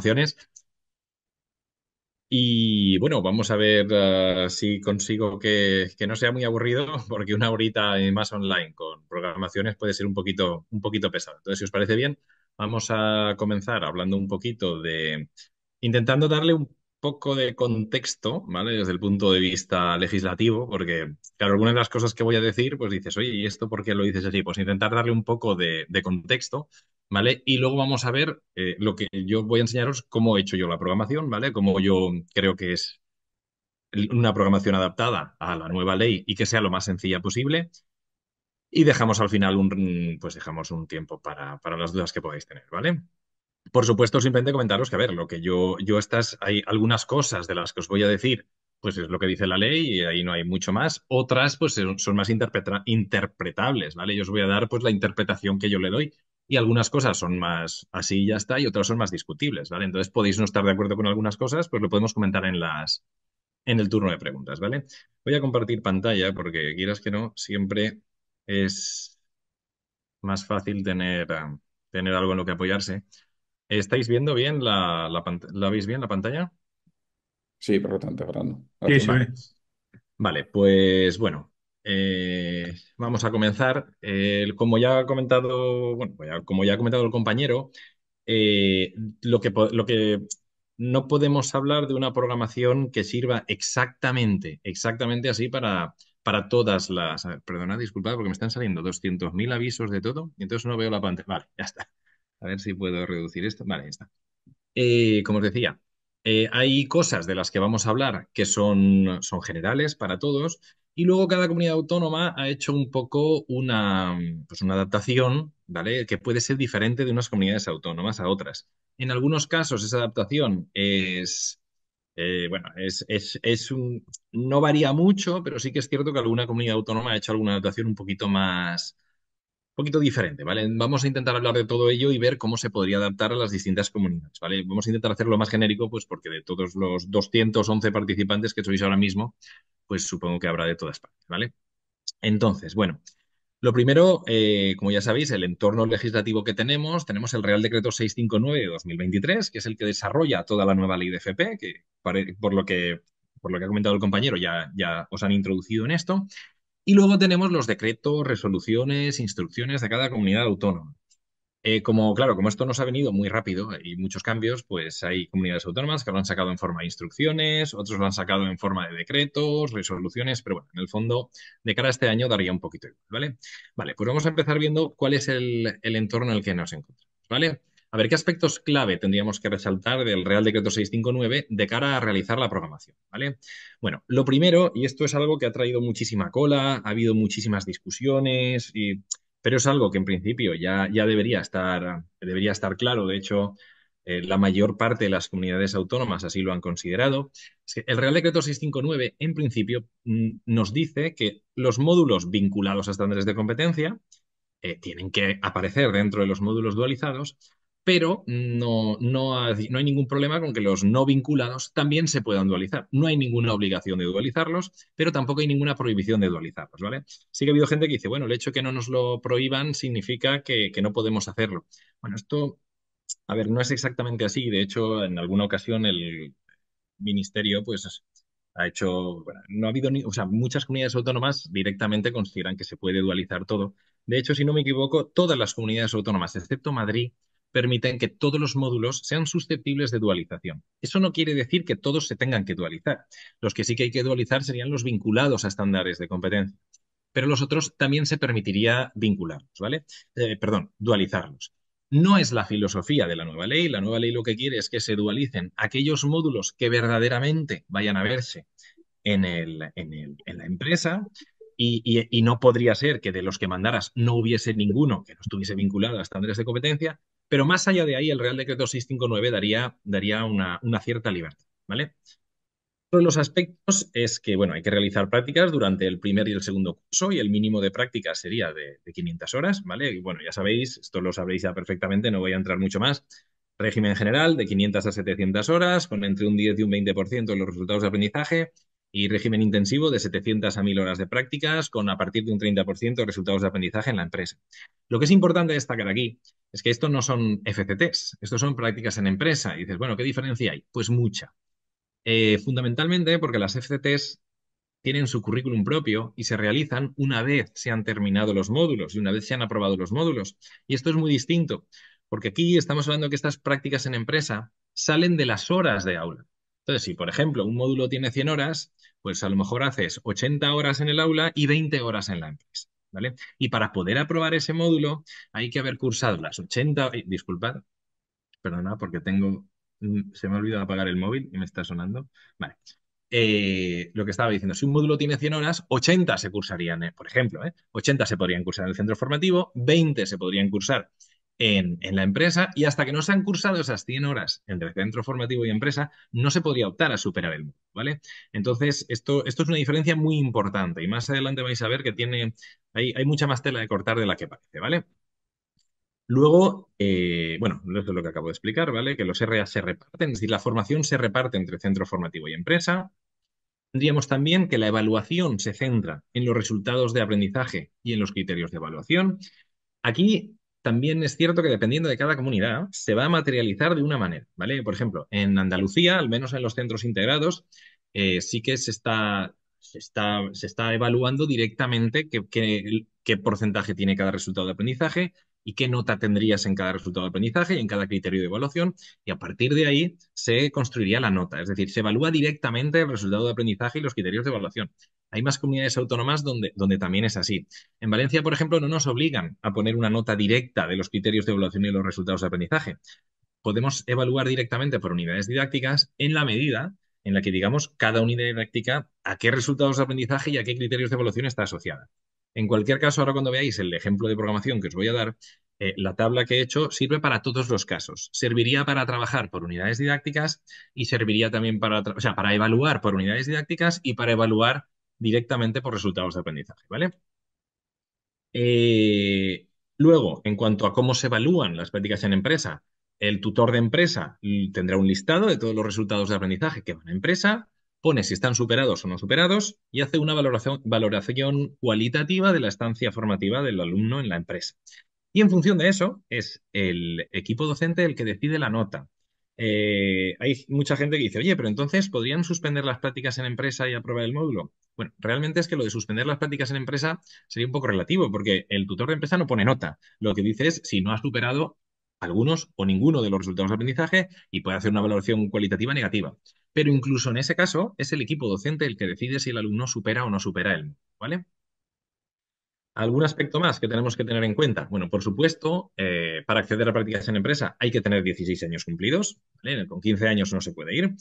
programaciones. Y bueno, vamos a ver si consigo que no sea muy aburrido, porque una horita más online con programaciones puede ser un poquito pesado. Entonces, si os parece bien, vamos a comenzar hablando un poquito de, intentando darle un poco de contexto, ¿vale? Desde el punto de vista legislativo, porque, claro, algunas de las cosas que voy a decir, pues dices, oye, ¿y esto por qué lo dices así? Pues intentar darle un poco de contexto. ¿Vale? Y luego vamos a ver lo que yo voy a enseñaros cómo he hecho yo la programación, ¿vale? Cómo yo creo que es una programación adaptada a la nueva ley y que sea lo más sencilla posible. Y dejamos al final pues dejamos un tiempo para las dudas que podáis tener, ¿vale? Por supuesto, simplemente comentaros que, a ver, lo que hay algunas cosas de las que os voy a decir, pues es lo que dice la ley y ahí no hay mucho más. Otras, pues son más interpretables, ¿vale? Yo os voy a dar, pues, la interpretación que yo le doy. Y algunas cosas son más así y ya está, y otras son más discutibles, ¿vale? Entonces podéis no estar de acuerdo con algunas cosas, pues lo podemos comentar en el turno de preguntas, ¿vale? Voy a compartir pantalla porque, quieras que no, siempre es más fácil tener algo en lo que apoyarse. ¿Estáis viendo bien la veis bien la pantalla? Sí, perfectamente, Fernando. Sí, se Gracias. Vale, ve. vale, pues bueno, vamos a comenzar. Como ya ha comentado, bueno, como ya ha comentado el compañero, eh, lo que no podemos hablar de una programación que sirva exactamente así para todas las. A ver, perdona, disculpad, porque me están saliendo 200.000 avisos de todo, y entonces no veo la pantalla. Vale, ya está. A ver si puedo reducir esto. Vale, ya está. Como os decía, hay cosas de las que vamos a hablar que son generales para todos y luego cada comunidad autónoma ha hecho un poco pues una adaptación, ¿vale? Que puede ser diferente de unas comunidades autónomas a otras. En algunos casos esa adaptación bueno, no varía mucho, pero sí que es cierto que alguna comunidad autónoma ha hecho alguna adaptación un poquito diferente, ¿vale? Vamos a intentar hablar de todo ello y ver cómo se podría adaptar a las distintas comunidades, ¿vale? Vamos a intentar hacerlo más genérico, pues porque de todos los 211 participantes que sois ahora mismo, pues supongo que habrá de todas partes, ¿vale? Entonces, bueno, lo primero, como ya sabéis, el entorno legislativo que tenemos el Real Decreto 659 de 2023, que es el que desarrolla toda la nueva ley de FP, que por lo que ha comentado el compañero ya os han introducido en esto. Y luego tenemos los decretos, resoluciones, instrucciones de cada comunidad autónoma. Claro, como esto nos ha venido muy rápido y muchos cambios, pues hay comunidades autónomas que lo han sacado en forma de instrucciones, otros lo han sacado en forma de decretos, resoluciones, pero bueno, en el fondo, de cara a este año daría un poquito igual, ¿vale? Vale, pues vamos a empezar viendo cuál es el entorno en el que nos encontramos, ¿vale? A ver, ¿qué aspectos clave tendríamos que resaltar del Real Decreto 659 de cara a realizar la programación, ¿vale? Bueno, lo primero, y esto es algo que ha traído muchísima cola, ha habido muchísimas discusiones pero es algo que en principio ya debería estar claro. De hecho, la mayor parte de las comunidades autónomas así lo han considerado. Es que el Real Decreto 659, en principio, nos dice que los módulos vinculados a estándares de competencia tienen que aparecer dentro de los módulos dualizados, pero no hay ningún problema con que los no vinculados también se puedan dualizar. No hay ninguna obligación de dualizarlos, pero tampoco hay ninguna prohibición de dualizarlos, ¿vale? Sí que ha habido gente que dice, bueno, el hecho de que no nos lo prohíban significa que no podemos hacerlo. Bueno, esto, a ver, no es exactamente así. De hecho, en alguna ocasión el ministerio, pues, ha hecho, bueno, no ha habido o sea, muchas comunidades autónomas directamente consideran que se puede dualizar todo. De hecho, si no me equivoco, todas las comunidades autónomas, excepto Madrid, permiten que todos los módulos sean susceptibles de dualización. Eso no quiere decir que todos se tengan que dualizar. Los que sí que hay que dualizar serían los vinculados a estándares de competencia, pero los otros también se permitiría vincularlos, ¿vale? Perdón, dualizarlos. No es la filosofía de la nueva ley. La nueva ley lo que quiere es que se dualicen aquellos módulos que verdaderamente vayan a verse en la empresa y no podría ser que de los que mandaras no hubiese ninguno que no estuviese vinculado a estándares de competencia, pero más allá de ahí el Real Decreto 659 daría una cierta libertad, ¿vale? Otro de los aspectos es que, bueno, hay que realizar prácticas durante el primer y el segundo curso y el mínimo de prácticas sería de 500 horas, ¿vale? Y bueno, ya sabéis, esto lo sabréis ya perfectamente, no voy a entrar mucho más. Régimen general de 500 a 700 horas, con entre un 10 y un 20% de los resultados de aprendizaje. y régimen intensivo de 700 a 1000 horas de prácticas con a partir de un 30% de resultados de aprendizaje en la empresa. Lo que es importante destacar aquí es que esto no son FCTs, estos son prácticas en empresa. Y dices, bueno, ¿qué diferencia hay? Pues mucha. Fundamentalmente porque las FCTs tienen su currículum propio y se realizan una vez se han terminado los módulos y una vez se han aprobado los módulos. Y esto es muy distinto, porque aquí estamos hablando que estas prácticas en empresa salen de las horas de aula. Entonces, si por ejemplo un módulo tiene 100 horas, pues a lo mejor haces 80 horas en el aula y 20 horas en la empresa. ¿Vale? Y para poder aprobar ese módulo hay que haber cursado las 80, disculpad, perdona, porque se me ha olvidado apagar el móvil y me está sonando. Vale. Lo que estaba diciendo, si un módulo tiene 100 horas, 80 se cursarían, por ejemplo, 80 se podrían cursar en el centro formativo, 20 se podrían cursar en la empresa y hasta que no se han cursado esas 100 horas entre centro formativo y empresa, no se podría optar a superar el módulo, ¿vale? Entonces, esto es una diferencia muy importante y más adelante vais a ver que hay mucha más tela de cortar de la que parece, ¿vale? Luego, bueno, esto es lo que acabo de explicar, ¿vale? Que los RA se reparten, es decir, la formación se reparte entre centro formativo y empresa. Tendríamos también que la evaluación se centra en los resultados de aprendizaje y en los criterios de evaluación. Aquí también es cierto que dependiendo de cada comunidad se va a materializar de una manera, ¿vale? Por ejemplo, en Andalucía, al menos en los centros integrados, sí que se está evaluando directamente qué porcentaje tiene cada resultado de aprendizaje y qué nota tendrías en cada resultado de aprendizaje y en cada criterio de evaluación, y a partir de ahí se construiría la nota, es decir, se evalúa directamente el resultado de aprendizaje y los criterios de evaluación. Hay más comunidades autónomas donde también es así. En Valencia, por ejemplo, no nos obligan a poner una nota directa de los criterios de evaluación y los resultados de aprendizaje. Podemos evaluar directamente por unidades didácticas en la medida en la que digamos cada unidad didáctica a qué resultados de aprendizaje y a qué criterios de evaluación está asociada. En cualquier caso, ahora cuando veáis el ejemplo de programación que os voy a dar, la tabla que he hecho sirve para todos los casos. Serviría para trabajar por unidades didácticas y serviría también o sea, para evaluar por unidades didácticas y para evaluar directamente por resultados de aprendizaje, ¿vale? Eh, Luego, en cuanto a cómo se evalúan las prácticas en empresa, el tutor de empresa tendrá un listado de todos los resultados de aprendizaje que van a empresa, pone si están superados o no superados y hace una valoración cualitativa de la estancia formativa del alumno en la empresa. Y en función de eso, es el equipo docente el que decide la nota. Hay mucha gente que dice, oye, pero entonces ¿podrían suspender las prácticas en empresa y aprobar el módulo? Bueno, realmente es que lo de suspender las prácticas en empresa sería un poco relativo, porque el tutor de empresa no pone nota. Lo que dice es si no ha superado algunos o ninguno de los resultados de aprendizaje y puede hacer una valoración cualitativa negativa. Pero incluso en ese caso, es el equipo docente el que decide si el alumno supera o no supera el módulo, ¿vale? ¿Algún aspecto más que tenemos que tener en cuenta? Bueno, por supuesto, para acceder a prácticas en empresa hay que tener 16 años cumplidos, ¿vale? Con 15 años no se puede ir.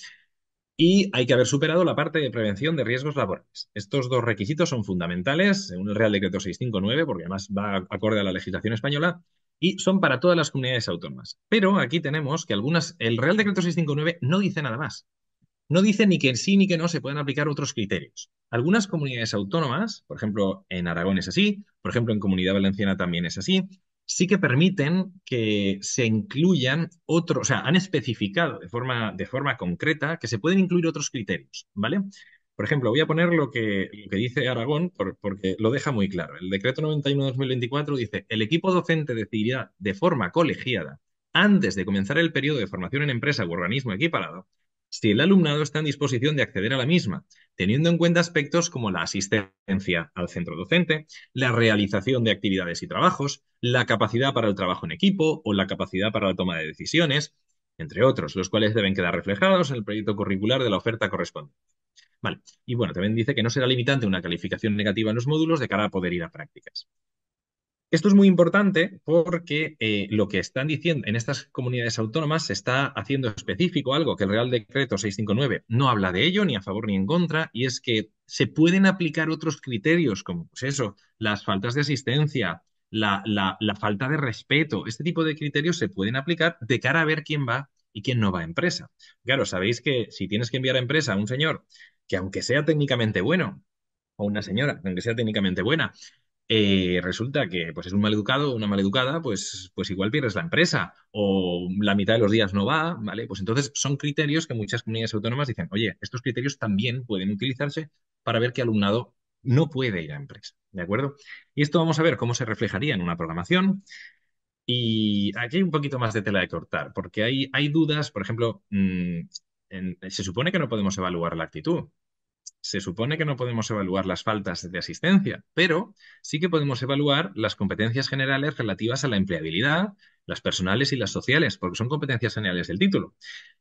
Y hay que haber superado la parte de prevención de riesgos laborales. Estos dos requisitos son fundamentales, según el Real Decreto 659, porque además va acorde a la legislación española, y son para todas las comunidades autónomas. Pero aquí tenemos que el Real Decreto 659 no dice nada más. No dice ni que sí ni que no se puedan aplicar otros criterios. Algunas comunidades autónomas, por ejemplo, en Aragón es así, por ejemplo, en Comunidad Valenciana también es así, sí que permiten que se incluyan otros, o sea, han especificado de forma concreta que se pueden incluir otros criterios, ¿vale? Por ejemplo, voy a poner lo que dice Aragón porque lo deja muy claro. El decreto 91-2024 dice, el equipo docente decidirá de forma colegiada, antes de comenzar el periodo de formación en empresa u organismo equiparado, si el alumnado está en disposición de acceder a la misma, teniendo en cuenta aspectos como la asistencia al centro docente, la realización de actividades y trabajos, la capacidad para el trabajo en equipo o la capacidad para la toma de decisiones, entre otros, los cuales deben quedar reflejados en el proyecto curricular de la oferta correspondiente. Vale. Y bueno, también dice que no será limitante una calificación negativa en los módulos de cara a poder ir a prácticas. Esto es muy importante porque lo que están diciendo en estas comunidades autónomas se está haciendo específico algo que el Real Decreto 659 no habla de ello, ni a favor ni en contra, y es que se pueden aplicar otros criterios, como pues eso, las faltas de asistencia, la falta de respeto. Este tipo de criterios se pueden aplicar de cara a ver quién va y quién no va a empresa. Claro, sabéis que si tienes que enviar a empresa a un señor que aunque sea técnicamente bueno, o una señora, aunque sea técnicamente buena, resulta que pues es un maleducado o una maleducada, pues igual pierdes la empresa o la mitad de los días no va, ¿vale? Pues entonces son criterios que muchas comunidades autónomas dicen, oye, estos criterios también pueden utilizarse para ver qué alumnado no puede ir a empresa, ¿de acuerdo? Y esto vamos a ver cómo se reflejaría en una programación. Y aquí hay un poquito más de tela de cortar, porque hay dudas, por ejemplo, se supone que no podemos evaluar la actitud. Se supone que no podemos evaluar las faltas de asistencia, pero sí que podemos evaluar las competencias generales relativas a la empleabilidad, las personales y las sociales, porque son competencias generales del título.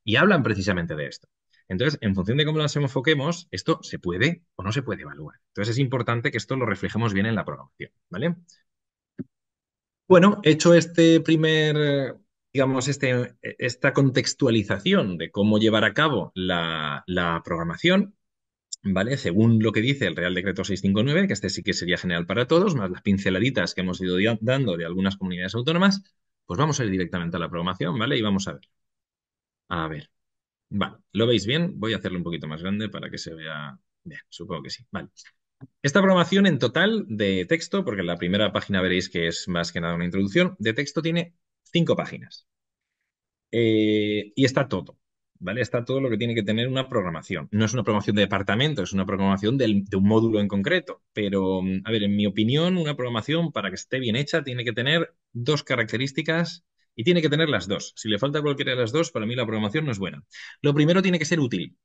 Y hablan precisamente de esto. Entonces, en función de cómo las enfoquemos, esto se puede o no se puede evaluar. Entonces, es importante que esto lo reflejemos bien en la programación, ¿vale? Bueno, hecho este primer, digamos, esta contextualización de cómo llevar a cabo la programación, ¿vale? Según lo que dice el Real Decreto 659, que este sí que sería general para todos, más las pinceladitas que hemos ido dando de algunas comunidades autónomas, pues vamos a ir directamente a la programación, ¿vale? Y vamos a ver. A ver, vale, ¿lo veis bien? Voy a hacerlo un poquito más grande para que se vea bien, supongo que sí. Vale. Esta programación en total de texto, porque en la primera página veréis que es más que nada una introducción, de texto tiene 5 páginas. Y está todo, ¿vale? Está todo lo que tiene que tener una programación. No es una programación de departamento, es una programación de un módulo en concreto. Pero, a ver, en mi opinión, una programación para que esté bien hecha tiene que tener dos características y tiene que tener las dos. Si le falta cualquiera de las dos, para mí la programación no es buena. Lo primero tiene que ser útil.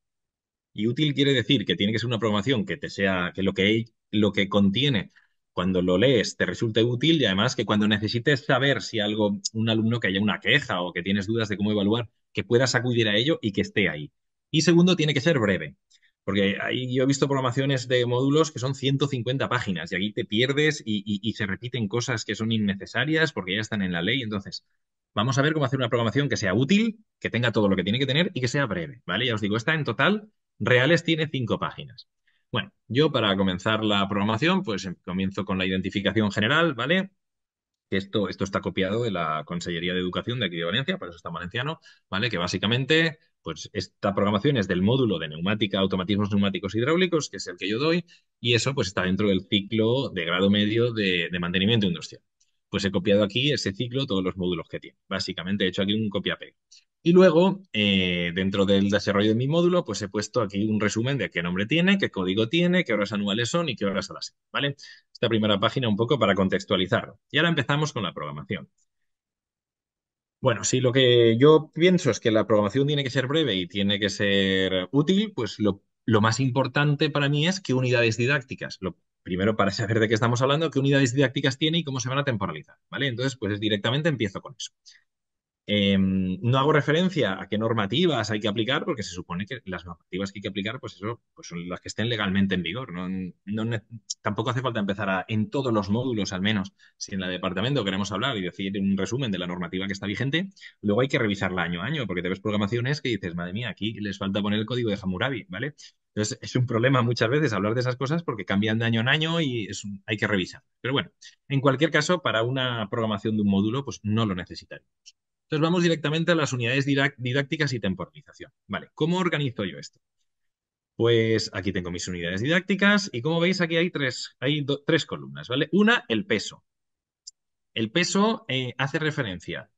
Y útil quiere decir que tiene que ser una programación que te sea, que lo que contiene cuando lo lees te resulte útil y además que cuando necesites saber si algo, un alumno que haya una queja o que tienes dudas de cómo evaluar, que puedas acudir a ello y que esté ahí. Y segundo, tiene que ser breve. Porque ahí yo he visto programaciones de módulos que son 150 páginas y aquí te pierdes y se repiten cosas que son innecesarias porque ya están en la ley. Entonces, vamos a ver cómo hacer una programación que sea útil, que tenga todo lo que tiene que tener y que sea breve, ¿vale? Ya os digo, esta en total reales tiene 5 páginas. Bueno, yo para comenzar la programación, pues comienzo con la identificación general, ¿vale? Que esto está copiado de la Consellería de Educación de aquí de Valencia, por eso está en valenciano, ¿vale? Que básicamente, pues esta programación es del módulo de neumática, automatismos neumáticos hidráulicos, que es el que yo doy, y eso pues está dentro del ciclo de grado medio de mantenimiento industrial. Pues he copiado aquí ese ciclo, todos los módulos que tiene. Básicamente he hecho aquí un copia-pega. Y luego, dentro del desarrollo de mi módulo, pues he puesto aquí un resumen de qué nombre tiene, qué código tiene, qué horas anuales son y qué horas a la semana, ¿vale? Esta primera página un poco para contextualizarlo. Y ahora empezamos con la programación. Bueno, si lo que yo pienso es que la programación tiene que ser breve y tiene que ser útil, pues lo más importante para mí es qué unidades didácticas. Lo primero, para saber de qué estamos hablando, qué unidades didácticas tiene y cómo se van a temporalizar, ¿vale? Entonces, pues directamente empiezo con eso. No hago referencia a qué normativas hay que aplicar, porque se supone que las normativas que hay que aplicar, pues eso, pues son las que estén legalmente en vigor. Tampoco hace falta empezar en todos los módulos, al menos, si en la departamento queremos hablar y decir un resumen de la normativa que está vigente, luego hay que revisarla año a año, porque te ves programaciones que dices, madre mía, aquí les falta poner el código de Hammurabi, ¿vale? Entonces, es un problema muchas veces hablar de esas cosas porque cambian de año en año y hay que revisar. Pero bueno, en cualquier caso, para una programación de un módulo, pues no lo necesitaría. Entonces vamos directamente a las unidades didácticas y temporalización. Vale, ¿cómo organizo yo esto? Pues aquí tengo mis unidades didácticas y como veis aquí hay tres columnas, ¿vale? Una, el peso. El peso hace referencia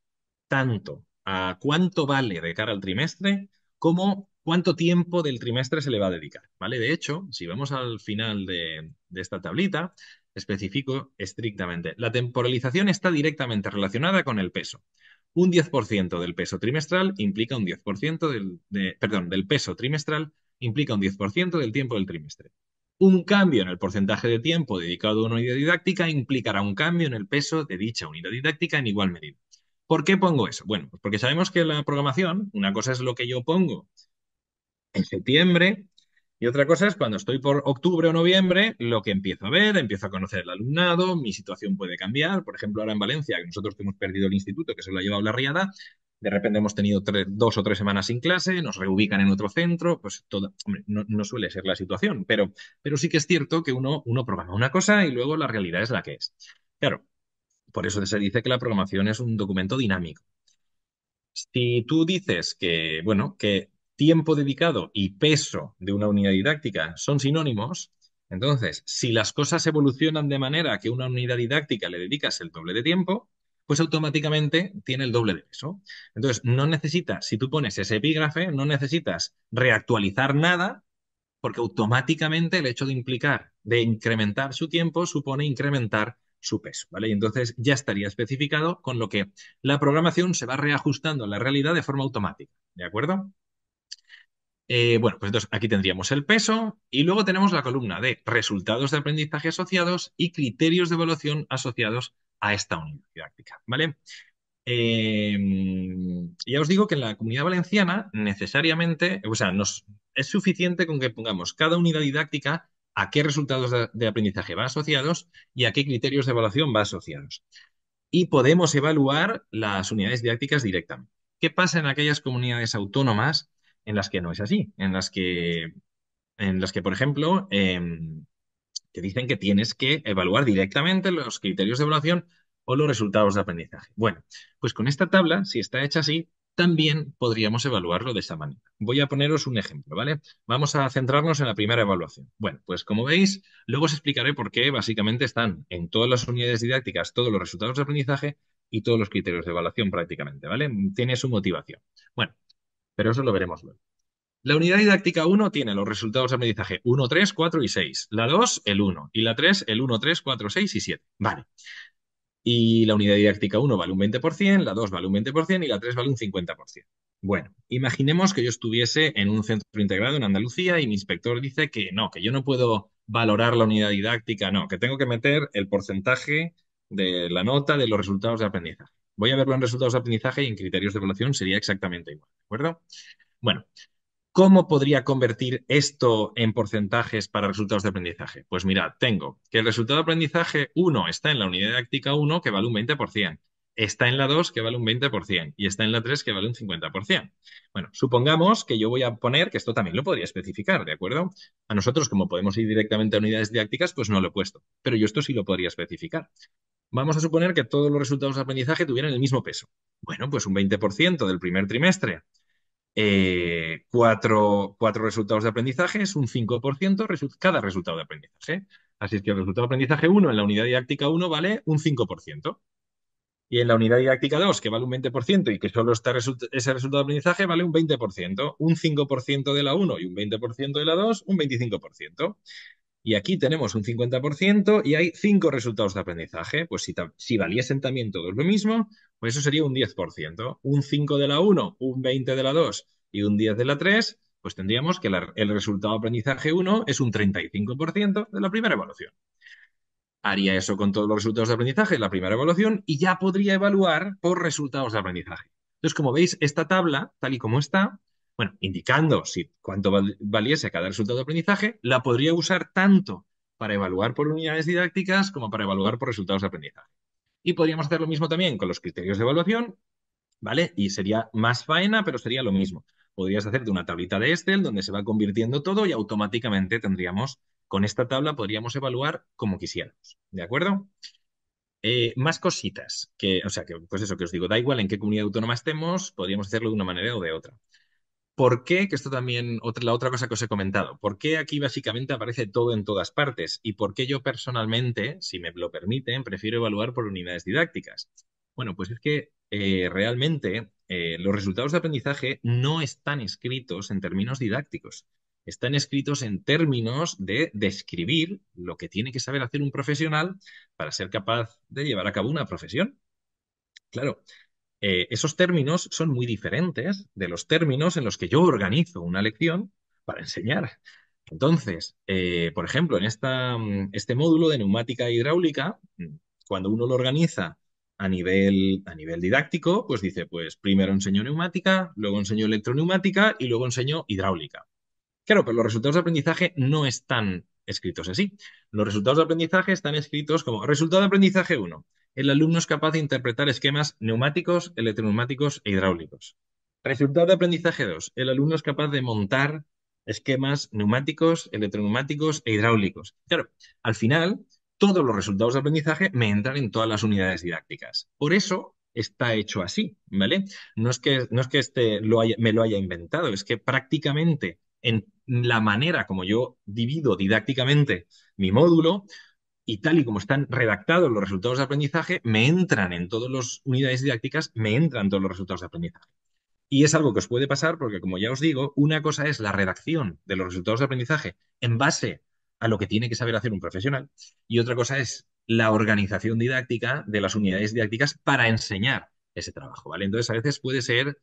tanto a cuánto vale de cara al trimestre como cuánto tiempo del trimestre se le va a dedicar, ¿vale? De hecho, si vamos al final de esta tablita, especifico estrictamente. La temporalización está directamente relacionada con el peso. Un 10% del peso trimestral implica un 10% del peso trimestral implica un 10% del tiempo del trimestre. Un cambio en el porcentaje de tiempo dedicado a una unidad didáctica implicará un cambio en el peso de dicha unidad didáctica en igual medida. ¿Por qué pongo eso? Bueno, pues porque sabemos que la programación, una cosa es lo que yo pongo en septiembre y otra cosa es cuando estoy por octubre o noviembre, lo que empiezo a ver, empiezo a conocer el alumnado, mi situación puede cambiar. Por ejemplo, ahora en Valencia, que nosotros que hemos perdido el instituto, que se lo ha llevado la riada, de repente hemos tenido 2 o 3 semanas sin clase, nos reubican en otro centro, pues todo, hombre, no suele ser la situación, pero sí que es cierto que uno programa una cosa y luego la realidad es la que es. Claro, por eso se dice que la programación es un documento dinámico. Si tú dices que, bueno, que tiempo dedicado y peso de una unidad didáctica son sinónimos, Entonces, si las cosas evolucionan de manera que una unidad didáctica le dedicas el doble de tiempo, pues automáticamente tiene el doble de peso. Entonces, no necesitas, si tú pones ese epígrafe, no necesitas reactualizar nada, porque automáticamente el hecho de implicar, de incrementar su tiempo, supone incrementar su peso, ¿vale? Y entonces ya estaría especificado, con lo que la programación se va reajustando a la realidad de forma automática, ¿de acuerdo? Bueno, pues entonces aquí tendríamos el peso y luego tenemos la columna de resultados de aprendizaje asociados y criterios de evaluación asociados a esta unidad didáctica, ¿vale? Ya os digo que en la Comunidad Valenciana necesariamente, o sea, es suficiente con que pongamos cada unidad didáctica a qué resultados de aprendizaje va asociados y a qué criterios de evaluación va asociados. Y podemos evaluar las unidades didácticas directamente. ¿Qué pasa en aquellas comunidades autónomas en las que no es así? En las que por ejemplo, te dicen que tienes que evaluar directamente los criterios de evaluación o los resultados de aprendizaje. Bueno, pues con esta tabla, si está hecha así, también podríamos evaluarlo de esa manera. Voy a poneros un ejemplo, ¿vale? Vamos a centrarnos en la primera evaluación. Bueno, pues como veis, luego os explicaré por qué básicamente están en todas las unidades didácticas todos los resultados de aprendizaje y todos los criterios de evaluación prácticamente, ¿vale? Tiene su motivación. Bueno, pero eso lo veremos luego. La unidad didáctica uno tiene los resultados de aprendizaje uno, 3, 4 y 6. La 2 el uno. Y la 3 el uno, 3, 4, 6 y 7. Vale. Y la unidad didáctica uno vale un 20%, la 2 vale un 20% y la 3 vale un 50%. Bueno, imaginemos que yo estuviese en un centro integrado en Andalucía y mi inspector dice que yo no puedo valorar la unidad didáctica, no, que tengo que meter el porcentaje de la nota de los resultados de aprendizaje. Voy a verlo en resultados de aprendizaje y en criterios de evaluación sería exactamente igual, ¿de acuerdo? Bueno, ¿cómo podría convertir esto en porcentajes para resultados de aprendizaje? Pues mirad, tengo que el resultado de aprendizaje uno está en la unidad didáctica uno que vale un 20%, está en la 2 que vale un 20% y está en la 3 que vale un 50%. Bueno, supongamos que yo voy a poner, que esto también lo podría especificar, ¿de acuerdo? A nosotros, como podemos ir directamente a unidades didácticas, pues no lo he puesto, pero yo esto sí lo podría especificar. Vamos a suponer que todos los resultados de aprendizaje tuvieran el mismo peso. Bueno, pues un 20% del primer trimestre, cuatro resultados de aprendizaje es un 5% cada resultado de aprendizaje. Así es que el resultado de aprendizaje uno en la unidad didáctica uno vale un 5%. Y en la unidad didáctica 2 que vale un 20% y que solo está ese resultado de aprendizaje, vale un 20%. Un 5% de la uno y un 20% de la 2 un 25%. Y aquí tenemos un 50% y hay 5 resultados de aprendizaje. Pues si valiesen también todos lo mismo, pues eso sería un 10%. Un 5 de la uno, un 20 de la 2 y un 10 de la 3, pues tendríamos que el resultado de aprendizaje uno es un 35% de la primera evaluación. Haría eso con todos los resultados de aprendizaje, la primera evaluación, y ya podría evaluar por resultados de aprendizaje. Entonces, como veis, esta tabla, tal y como está, bueno, indicando si cuánto valiese cada resultado de aprendizaje, la podría usar tanto para evaluar por unidades didácticas como para evaluar por resultados de aprendizaje. Y podríamos hacer lo mismo también con los criterios de evaluación, ¿vale? Y sería más faena, pero sería lo mismo. Podrías hacerte una tablita de Excel donde se va convirtiendo todo y automáticamente tendríamos, con esta tabla podríamos evaluar como quisiéramos, ¿de acuerdo? Más cositas, o sea, que, pues eso que os digo, da igual en qué comunidad autónoma estemos, podríamos hacerlo de una manera o de otra. ¿Por qué? Que esto también, la otra cosa que os he comentado, ¿por qué aquí básicamente aparece todo en todas partes? ¿Y por qué yo personalmente, si me lo permiten, prefiero evaluar por unidades didácticas? Bueno, pues es que realmente los resultados de aprendizaje no están escritos en términos didácticos, están escritos en términos de describir lo que tiene que saber hacer un profesional para ser capaz de llevar a cabo una profesión. Claro, esos términos son muy diferentes de los términos en los que yo organizo una lección para enseñar. Entonces, por ejemplo, en este módulo de neumática e hidráulica, cuando uno lo organiza a nivel didáctico, pues dice, pues primero enseño neumática, luego enseño electroneumática y luego enseño hidráulica. Claro, pero los resultados de aprendizaje no están escritos así. Los resultados de aprendizaje están escritos como resultado de aprendizaje uno. El alumno es capaz de interpretar esquemas neumáticos, electroneumáticos e hidráulicos. Resultado de aprendizaje 2. El alumno es capaz de montar esquemas neumáticos, electroneumáticos e hidráulicos. Claro, al final, todos los resultados de aprendizaje me entran en todas las unidades didácticas. Por eso está hecho así, ¿vale? No es que me lo haya inventado, es que prácticamente en la manera como yo divido didácticamente mi módulo y tal y como están redactados los resultados de aprendizaje, me entran en todas las unidades didácticas, me entran todos los resultados de aprendizaje. Y es algo que os puede pasar porque, como ya os digo, una cosa es la redacción de los resultados de aprendizaje en base a lo que tiene que saber hacer un profesional y otra cosa es la organización didáctica de las unidades didácticas para enseñar ese trabajo, ¿vale? Entonces, a veces puede ser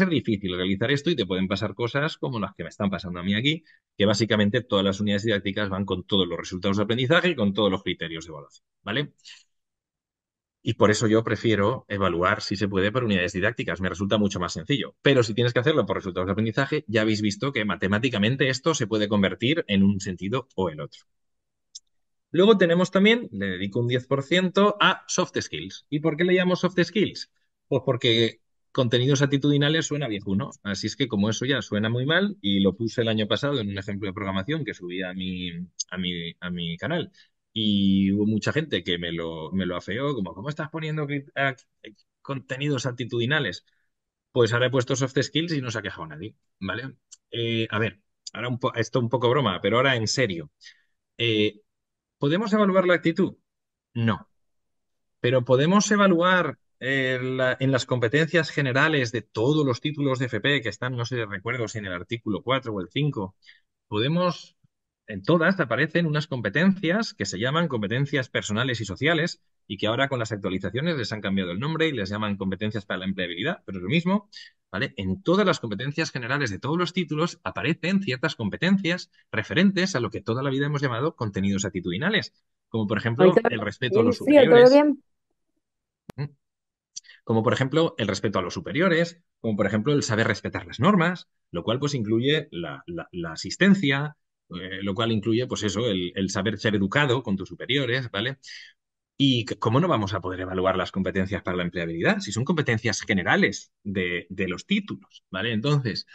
difícil realizar esto y te pueden pasar cosas como las que me están pasando a mí aquí, que básicamente todas las unidades didácticas van con todos los resultados de aprendizaje y con todos los criterios de evaluación, ¿vale? Y por eso yo prefiero evaluar si se puede por unidades didácticas. Me resulta mucho más sencillo. Pero si tienes que hacerlo por resultados de aprendizaje, ya habéis visto que matemáticamente esto se puede convertir en un sentido o el otro. Luego tenemos también, le dedico un 10% a soft skills. ¿Y por qué le llamo soft skills? Pues porque contenidos actitudinales suena viejuno. Así es que como eso ya suena muy mal, y lo puse el año pasado en un ejemplo de programación que subí a mi canal, y hubo mucha gente que me lo afeó, como, ¿cómo estás poniendo contenidos actitudinales? Pues ahora he puesto soft skills y no se ha quejado nadie, ¿vale? A ver, ahora esto un poco broma, pero ahora en serio. Eh, ¿Podemos evaluar la actitud? No, pero podemos evaluar en las competencias generales de todos los títulos de FP que están, no sé, recuerdo si en el artículo 4 o el 5. Podemos, en todas aparecen unas competencias que se llaman competencias personales y sociales y que ahora con las actualizaciones les han cambiado el nombre y les llaman competencias para la empleabilidad, pero es lo mismo, ¿vale? En todas las competencias generales de todos los títulos aparecen ciertas competencias referentes a lo que toda la vida hemos llamado contenidos actitudinales, como por Ahí ejemplo todo el respeto a bien, los sí, todo superiores, bien. como por ejemplo el respeto a los superiores, como por ejemplo el saber respetar las normas, lo cual pues incluye la asistencia, lo cual incluye pues eso, el saber ser educado con tus superiores, ¿vale? ¿Y cómo no vamos a poder evaluar las competencias para la empleabilidad? Si son competencias generales de los títulos, ¿vale? Entonces,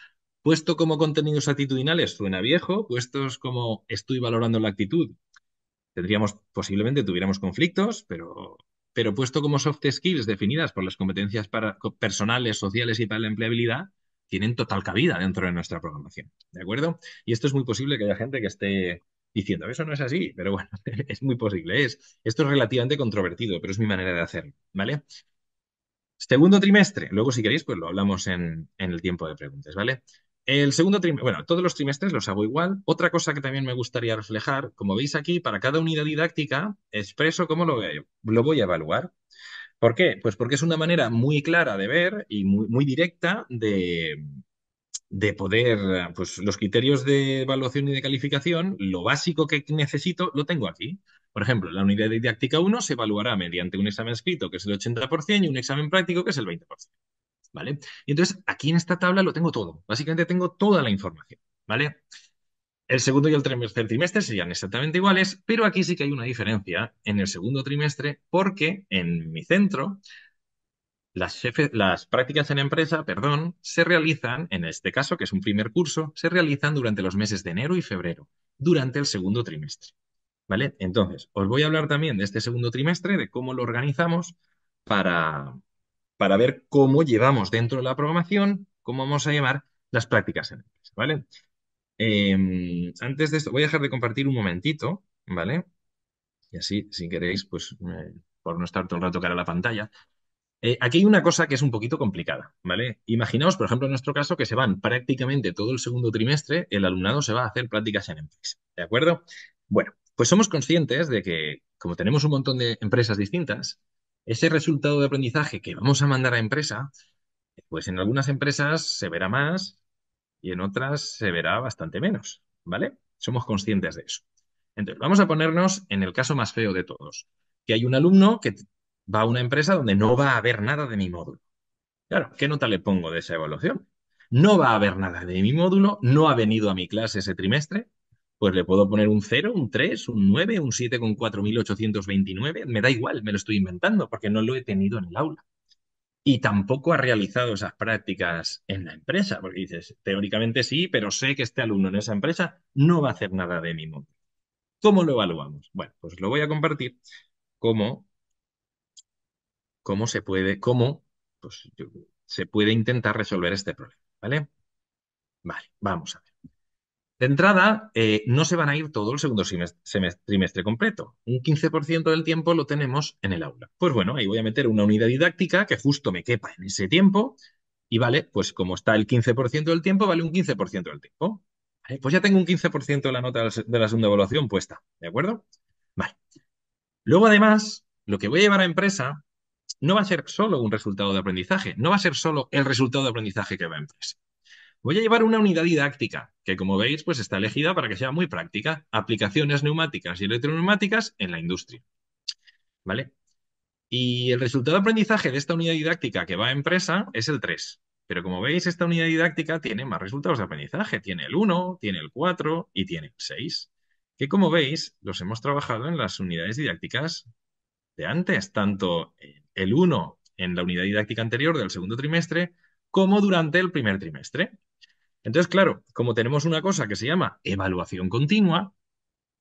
puesto como contenidos actitudinales suena viejo, puestos como estoy valorando la actitud posiblemente tuviéramos conflictos, pero puesto como soft skills definidas por las competencias personales, sociales y para la empleabilidad, tienen total cabida dentro de nuestra programación. ¿De acuerdo? Y esto es muy posible que haya gente que esté diciendo, eso no es así, pero bueno, es muy posible. Esto es relativamente controvertido, pero es mi manera de hacerlo, ¿vale? Segundo trimestre, luego si queréis, pues lo hablamos en el tiempo de preguntas, ¿vale? El segundo trimestre, bueno, todos los trimestres los hago igual. Otra cosa que también me gustaría reflejar, como veis aquí, para cada unidad didáctica, expreso cómo lo voy a evaluar. ¿Por qué? Pues porque es una manera muy clara de ver y muy, muy directa de poder, pues los criterios de evaluación y de calificación, lo básico que necesito lo tengo aquí. Por ejemplo, la unidad didáctica uno se evaluará mediante un examen escrito, que es el 80%, y un examen práctico, que es el 20%. ¿Vale? Y entonces, aquí en esta tabla lo tengo todo. Básicamente tengo toda la información. ¿Vale? El segundo y el tercer trimestre serían exactamente iguales, pero aquí sí que hay una diferencia en el segundo trimestre porque en mi centro las prácticas en empresa, perdón, se realizan, en este caso, que es un primer curso, se realizan durante los meses de enero y febrero, durante el segundo trimestre. ¿Vale? Entonces, os voy a hablar también de este segundo trimestre, de cómo lo organizamos para, para ver cómo llevamos dentro de la programación, cómo vamos a llamar las prácticas en empresa, ¿vale? Antes de esto, voy a dejar de compartir un momentito, ¿vale? Y así, si queréis, pues por no estar todo el rato cara a la pantalla. Aquí hay una cosa que es un poquito complicada, ¿vale? Imaginaos, por ejemplo, en nuestro caso, que se van prácticamente todo el segundo trimestre, el alumnado se va a hacer prácticas en empresa, ¿de acuerdo? Bueno, pues somos conscientes de que, como tenemos un montón de empresas distintas, ese resultado de aprendizaje que vamos a mandar a empresa, pues en algunas empresas se verá más y en otras se verá bastante menos, ¿vale? Somos conscientes de eso. Entonces, vamos a ponernos en el caso más feo de todos, que hay un alumno que va a una empresa donde no va a haber nada de mi módulo. Claro, ¿qué nota le pongo de esa evaluación? No va a haber nada de mi módulo, no ha venido a mi clase ese trimestre, pues le puedo poner un 0, un 3, un 9, un 7,4829. Me da igual, me lo estoy inventando porque no lo he tenido en el aula y tampoco ha realizado esas prácticas en la empresa, porque dices, teóricamente sí, pero sé que este alumno en esa empresa no va a hacer nada de mi módulo. ¿Cómo lo evaluamos? Bueno, pues lo voy a compartir cómo, pues, se puede intentar resolver este problema, ¿vale? Vale, vamos a ver. De entrada, no se van a ir todo el segundo trimestre completo. Un 15% del tiempo lo tenemos en el aula. Pues bueno, ahí voy a meter una unidad didáctica que justo me quepa en ese tiempo y vale, pues como está el 15% del tiempo, vale un 15% del tiempo. Vale, pues ya tengo un 15% de la nota de la segunda evaluación puesta, ¿de acuerdo? Vale. Luego, además, lo que voy a llevar a empresa no va a ser solo un resultado de aprendizaje, no va a ser solo el resultado de aprendizaje que va a empresa. Voy a llevar una unidad didáctica, que como veis, pues está elegida para que sea muy práctica. Aplicaciones neumáticas y electroneumáticas en la industria. ¿Vale? Y el resultado de aprendizaje de esta unidad didáctica que va a empresa es el 3. Pero como veis, esta unidad didáctica tiene más resultados de aprendizaje. Tiene el 1, tiene el 4 y tiene el 6. Que como veis, los hemos trabajado en las unidades didácticas de antes, tanto el 1 en la unidad didáctica anterior del segundo trimestre como durante el primer trimestre. Entonces, claro, como tenemos una cosa que se llama evaluación continua,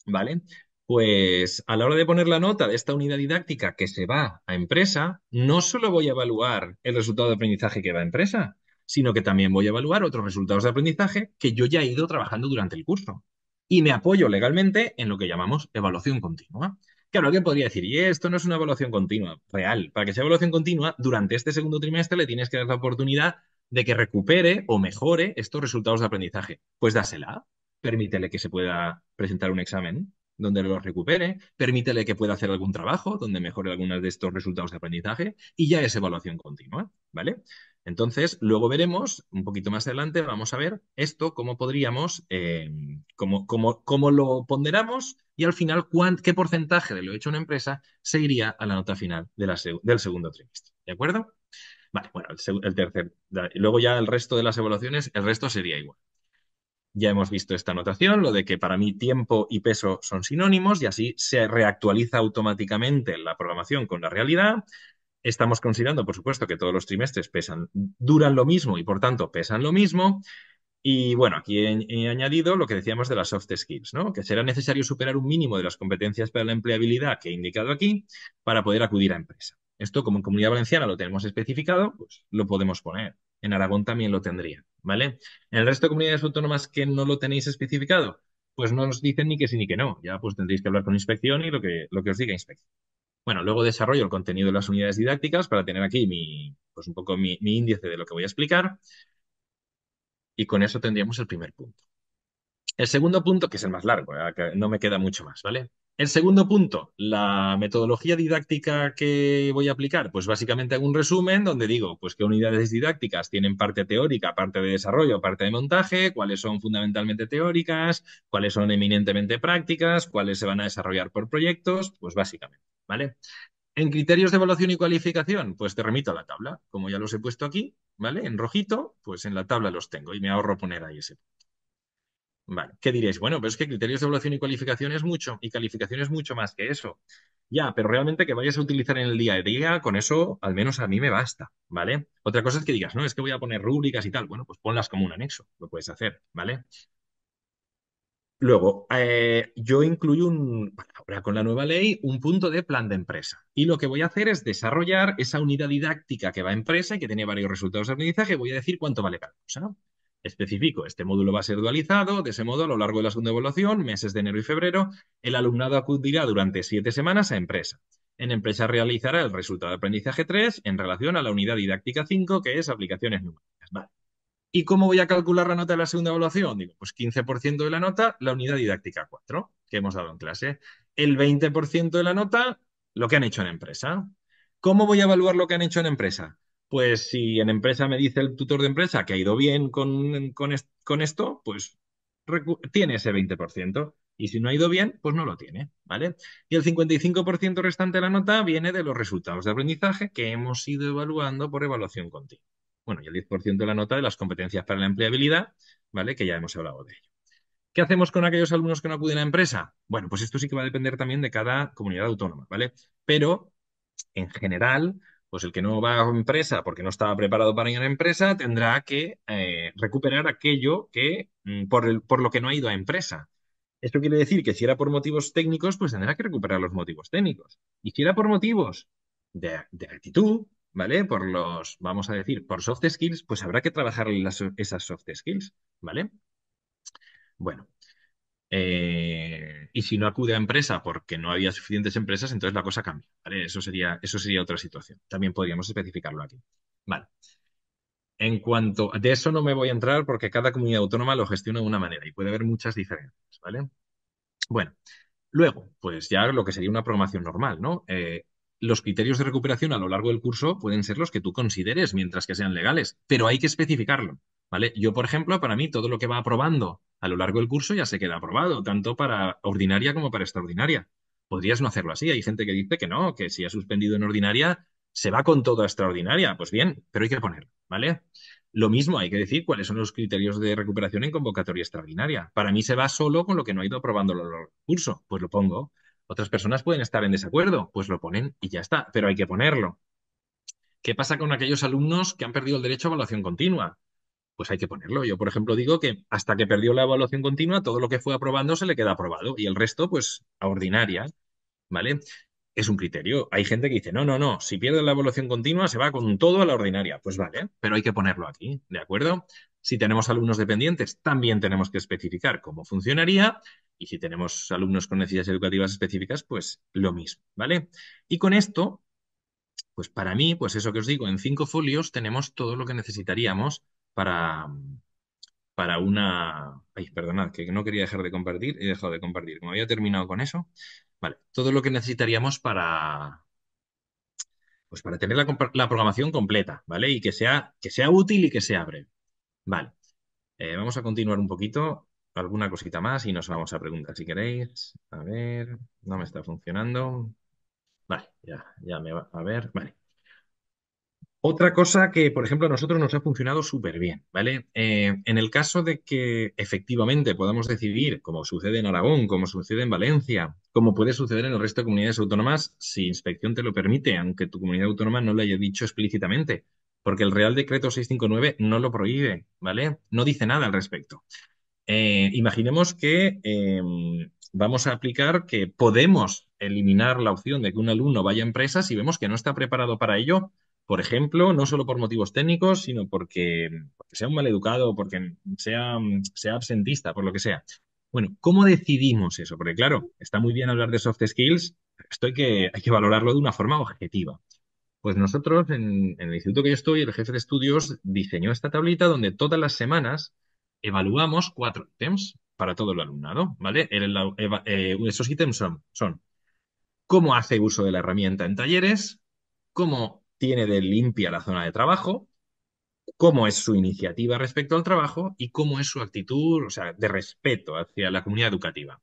¿vale? Pues a la hora de poner la nota de esta unidad didáctica que se va a empresa, no solo voy a evaluar el resultado de aprendizaje que va a empresa, sino que también voy a evaluar otros resultados de aprendizaje que yo ya he ido trabajando durante el curso. Y me apoyo legalmente en lo que llamamos evaluación continua. Claro, alguien podría decir, y esto no es una evaluación continua real. Para que sea evaluación continua, durante este segundo trimestre le tienes que dar la oportunidad de que recupere o mejore estos resultados de aprendizaje. Pues dásela, permítele que se pueda presentar un examen donde lo recupere, permítele que pueda hacer algún trabajo donde mejore algunos de estos resultados de aprendizaje y ya es evaluación continua, ¿vale? Entonces, luego veremos, un poquito más adelante, vamos a ver esto, cómo podríamos, cómo lo ponderamos y al final qué porcentaje de lo hecho en una empresa se iría a la nota final del segundo trimestre, ¿de acuerdo? Vale, bueno, el tercer, luego ya el resto de las evaluaciones, el resto sería igual. Ya hemos visto esta anotación, lo de que para mí tiempo y peso son sinónimos y así se reactualiza automáticamente la programación con la realidad. Estamos considerando, por supuesto, que todos los trimestres duran lo mismo y por tanto pesan lo mismo. Y bueno, aquí he añadido lo que decíamos de las soft skills, ¿no? Que será necesario superar un mínimo de las competencias para la empleabilidad que he indicado aquí para poder acudir a empresa. Esto, como en Comunidad Valenciana lo tenemos especificado, pues lo podemos poner. En Aragón también lo tendría, ¿vale? En el resto de comunidades autónomas que no lo tenéis especificado, pues no nos dicen ni que sí ni que no. Ya pues tendréis que hablar con inspección y lo que os diga inspección. Bueno, luego desarrollo el contenido de las unidades didácticas para tener aquí pues un poco mi índice de lo que voy a explicar y con eso tendríamos el primer punto. El segundo punto, que es el más largo, que no me queda mucho más, ¿vale? El segundo punto, la metodología didáctica que voy a aplicar, pues básicamente hago un resumen donde digo, pues qué unidades didácticas tienen parte teórica, parte de desarrollo, parte de montaje, cuáles son fundamentalmente teóricas, cuáles son eminentemente prácticas, cuáles se van a desarrollar por proyectos, pues básicamente, ¿vale? En criterios de evaluación y cualificación, pues te remito a la tabla, como ya los he puesto aquí, ¿vale? En rojito, pues en la tabla los tengo y me ahorro poner ahí ese. Vale, ¿qué diréis? Bueno, pero es que criterios de evaluación y cualificación es mucho, y calificación es mucho más que eso. Ya, pero realmente que vayas a utilizar en el día a día, con eso al menos a mí me basta, ¿vale? Otra cosa es que digas, no, es que voy a poner rúbricas y tal. Bueno, pues ponlas como un anexo, lo puedes hacer, ¿vale? Luego, yo incluyo ahora con la nueva ley, un punto de plan de empresa. Y lo que voy a hacer es desarrollar esa unidad didáctica que va a empresa y que tiene varios resultados de aprendizaje. Voy a decir cuánto vale cada cosa, ¿no? Especifico, este módulo va a ser dualizado, de ese modo, a lo largo de la segunda evaluación, meses de enero y febrero, el alumnado acudirá durante 7 semanas a empresa. En empresa realizará el resultado de aprendizaje 3 en relación a la unidad didáctica 5, que es aplicaciones numéricas. Vale. ¿Y cómo voy a calcular la nota de la segunda evaluación? Digo, pues 15% de la nota, la unidad didáctica 4 que hemos dado en clase. El 20% de la nota, lo que han hecho en empresa. ¿Cómo voy a evaluar lo que han hecho en empresa? Pues si en empresa me dice el tutor de empresa que ha ido bien con esto, pues tiene ese 20%. Y si no ha ido bien, pues no lo tiene, ¿vale? Y el 55% restante de la nota viene de los resultados de aprendizaje que hemos ido evaluando por evaluación continua. Bueno, y el 10% de la nota de las competencias para la empleabilidad, ¿vale? Que ya hemos hablado de ello. ¿Qué hacemos con aquellos alumnos que no acuden a empresa? Bueno, pues esto sí que va a depender también de cada comunidad autónoma, ¿vale? Pero, en general, pues el que no va a empresa porque no estaba preparado para ir a empresa tendrá que recuperar aquello que por lo que no ha ido a empresa. Esto quiere decir que si era por motivos técnicos, pues tendrá que recuperar los motivos técnicos. Y si era por motivos de actitud, ¿vale? Vamos a decir, por soft skills, pues habrá que trabajar esas soft skills, ¿vale? Bueno, y si no acude a empresa porque no había suficientes empresas, entonces la cosa cambia, ¿vale? Eso sería otra situación. También podríamos especificarlo aquí. Vale. En cuanto de eso no me voy a entrar porque cada comunidad autónoma lo gestiona de una manera y puede haber muchas diferencias, ¿vale? Bueno, luego, pues ya lo que sería una programación normal, ¿no? Los criterios de recuperación a lo largo del curso pueden ser los que tú consideres mientras que sean legales, pero hay que especificarlo, ¿vale? Yo, por ejemplo, para mí todo lo que va aprobando a lo largo del curso ya se queda aprobado, tanto para ordinaria como para extraordinaria. Podrías no hacerlo así. Hay gente que dice que no, que si ha suspendido en ordinaria se va con todo a extraordinaria. Pues bien, pero hay que ponerlo, ¿vale? Lo mismo hay que decir cuáles son los criterios de recuperación en convocatoria extraordinaria. Para mí se va solo con lo que no ha ido aprobando a lo largo del curso, pues lo pongo. Otras personas pueden estar en desacuerdo, pues lo ponen y ya está, pero hay que ponerlo. ¿Qué pasa con aquellos alumnos que han perdido el derecho a evaluación continua? Pues hay que ponerlo. Yo, por ejemplo, digo que hasta que perdió la evaluación continua, todo lo que fue aprobando se le queda aprobado y el resto, pues, a ordinaria, ¿vale? Es un criterio. Hay gente que dice, no, no, no, si pierde la evaluación continua se va con todo a la ordinaria. Pues vale, pero hay que ponerlo aquí, ¿de acuerdo? Si tenemos alumnos dependientes, también tenemos que especificar cómo funcionaría. Y si tenemos alumnos con necesidades educativas específicas, pues lo mismo, ¿vale? Y con esto, pues para mí, pues eso que os digo, en 5 folios tenemos todo lo que necesitaríamos para, para una... Ay, perdonad, que no quería dejar de compartir, he dejado de compartir. Como había terminado con eso, vale, todo lo que necesitaríamos pues para tener la programación completa, ¿vale? Y que sea útil y que sea breve. Vale, vamos a continuar un poquito, alguna cosita más y nos vamos a preguntar si queréis. A ver, no me está funcionando. Vale, ya me va a ver. Vale. Otra cosa que, por ejemplo, a nosotros nos ha funcionado súper bien, ¿vale? En el caso de que efectivamente podamos decidir, como sucede en Aragón, como sucede en Valencia, como puede suceder en el resto de comunidades autónomas, si inspección te lo permite, aunque tu comunidad autónoma no lo haya dicho explícitamente, porque el Real Decreto 659 no lo prohíbe, ¿vale? No dice nada al respecto. Imaginemos que vamos a aplicar que podemos eliminar la opción de que un alumno vaya a empresas si vemos que no está preparado para ello, por ejemplo, no solo por motivos técnicos, sino porque sea un maleducado, porque sea absentista, por lo que sea. Bueno, ¿cómo decidimos eso? Porque claro, está muy bien hablar de soft skills, pero esto hay que valorarlo de una forma objetiva. Pues nosotros, en el instituto que yo estoy, el jefe de estudios diseñó esta tablita donde todas las semanas evaluamos 4 ítems para todo el alumnado, ¿vale? Esos ítems son cómo hace uso de la herramienta en talleres, cómo tiene de limpia la zona de trabajo, cómo es su iniciativa respecto al trabajo y cómo es su actitud, o sea, de respeto hacia la comunidad educativa.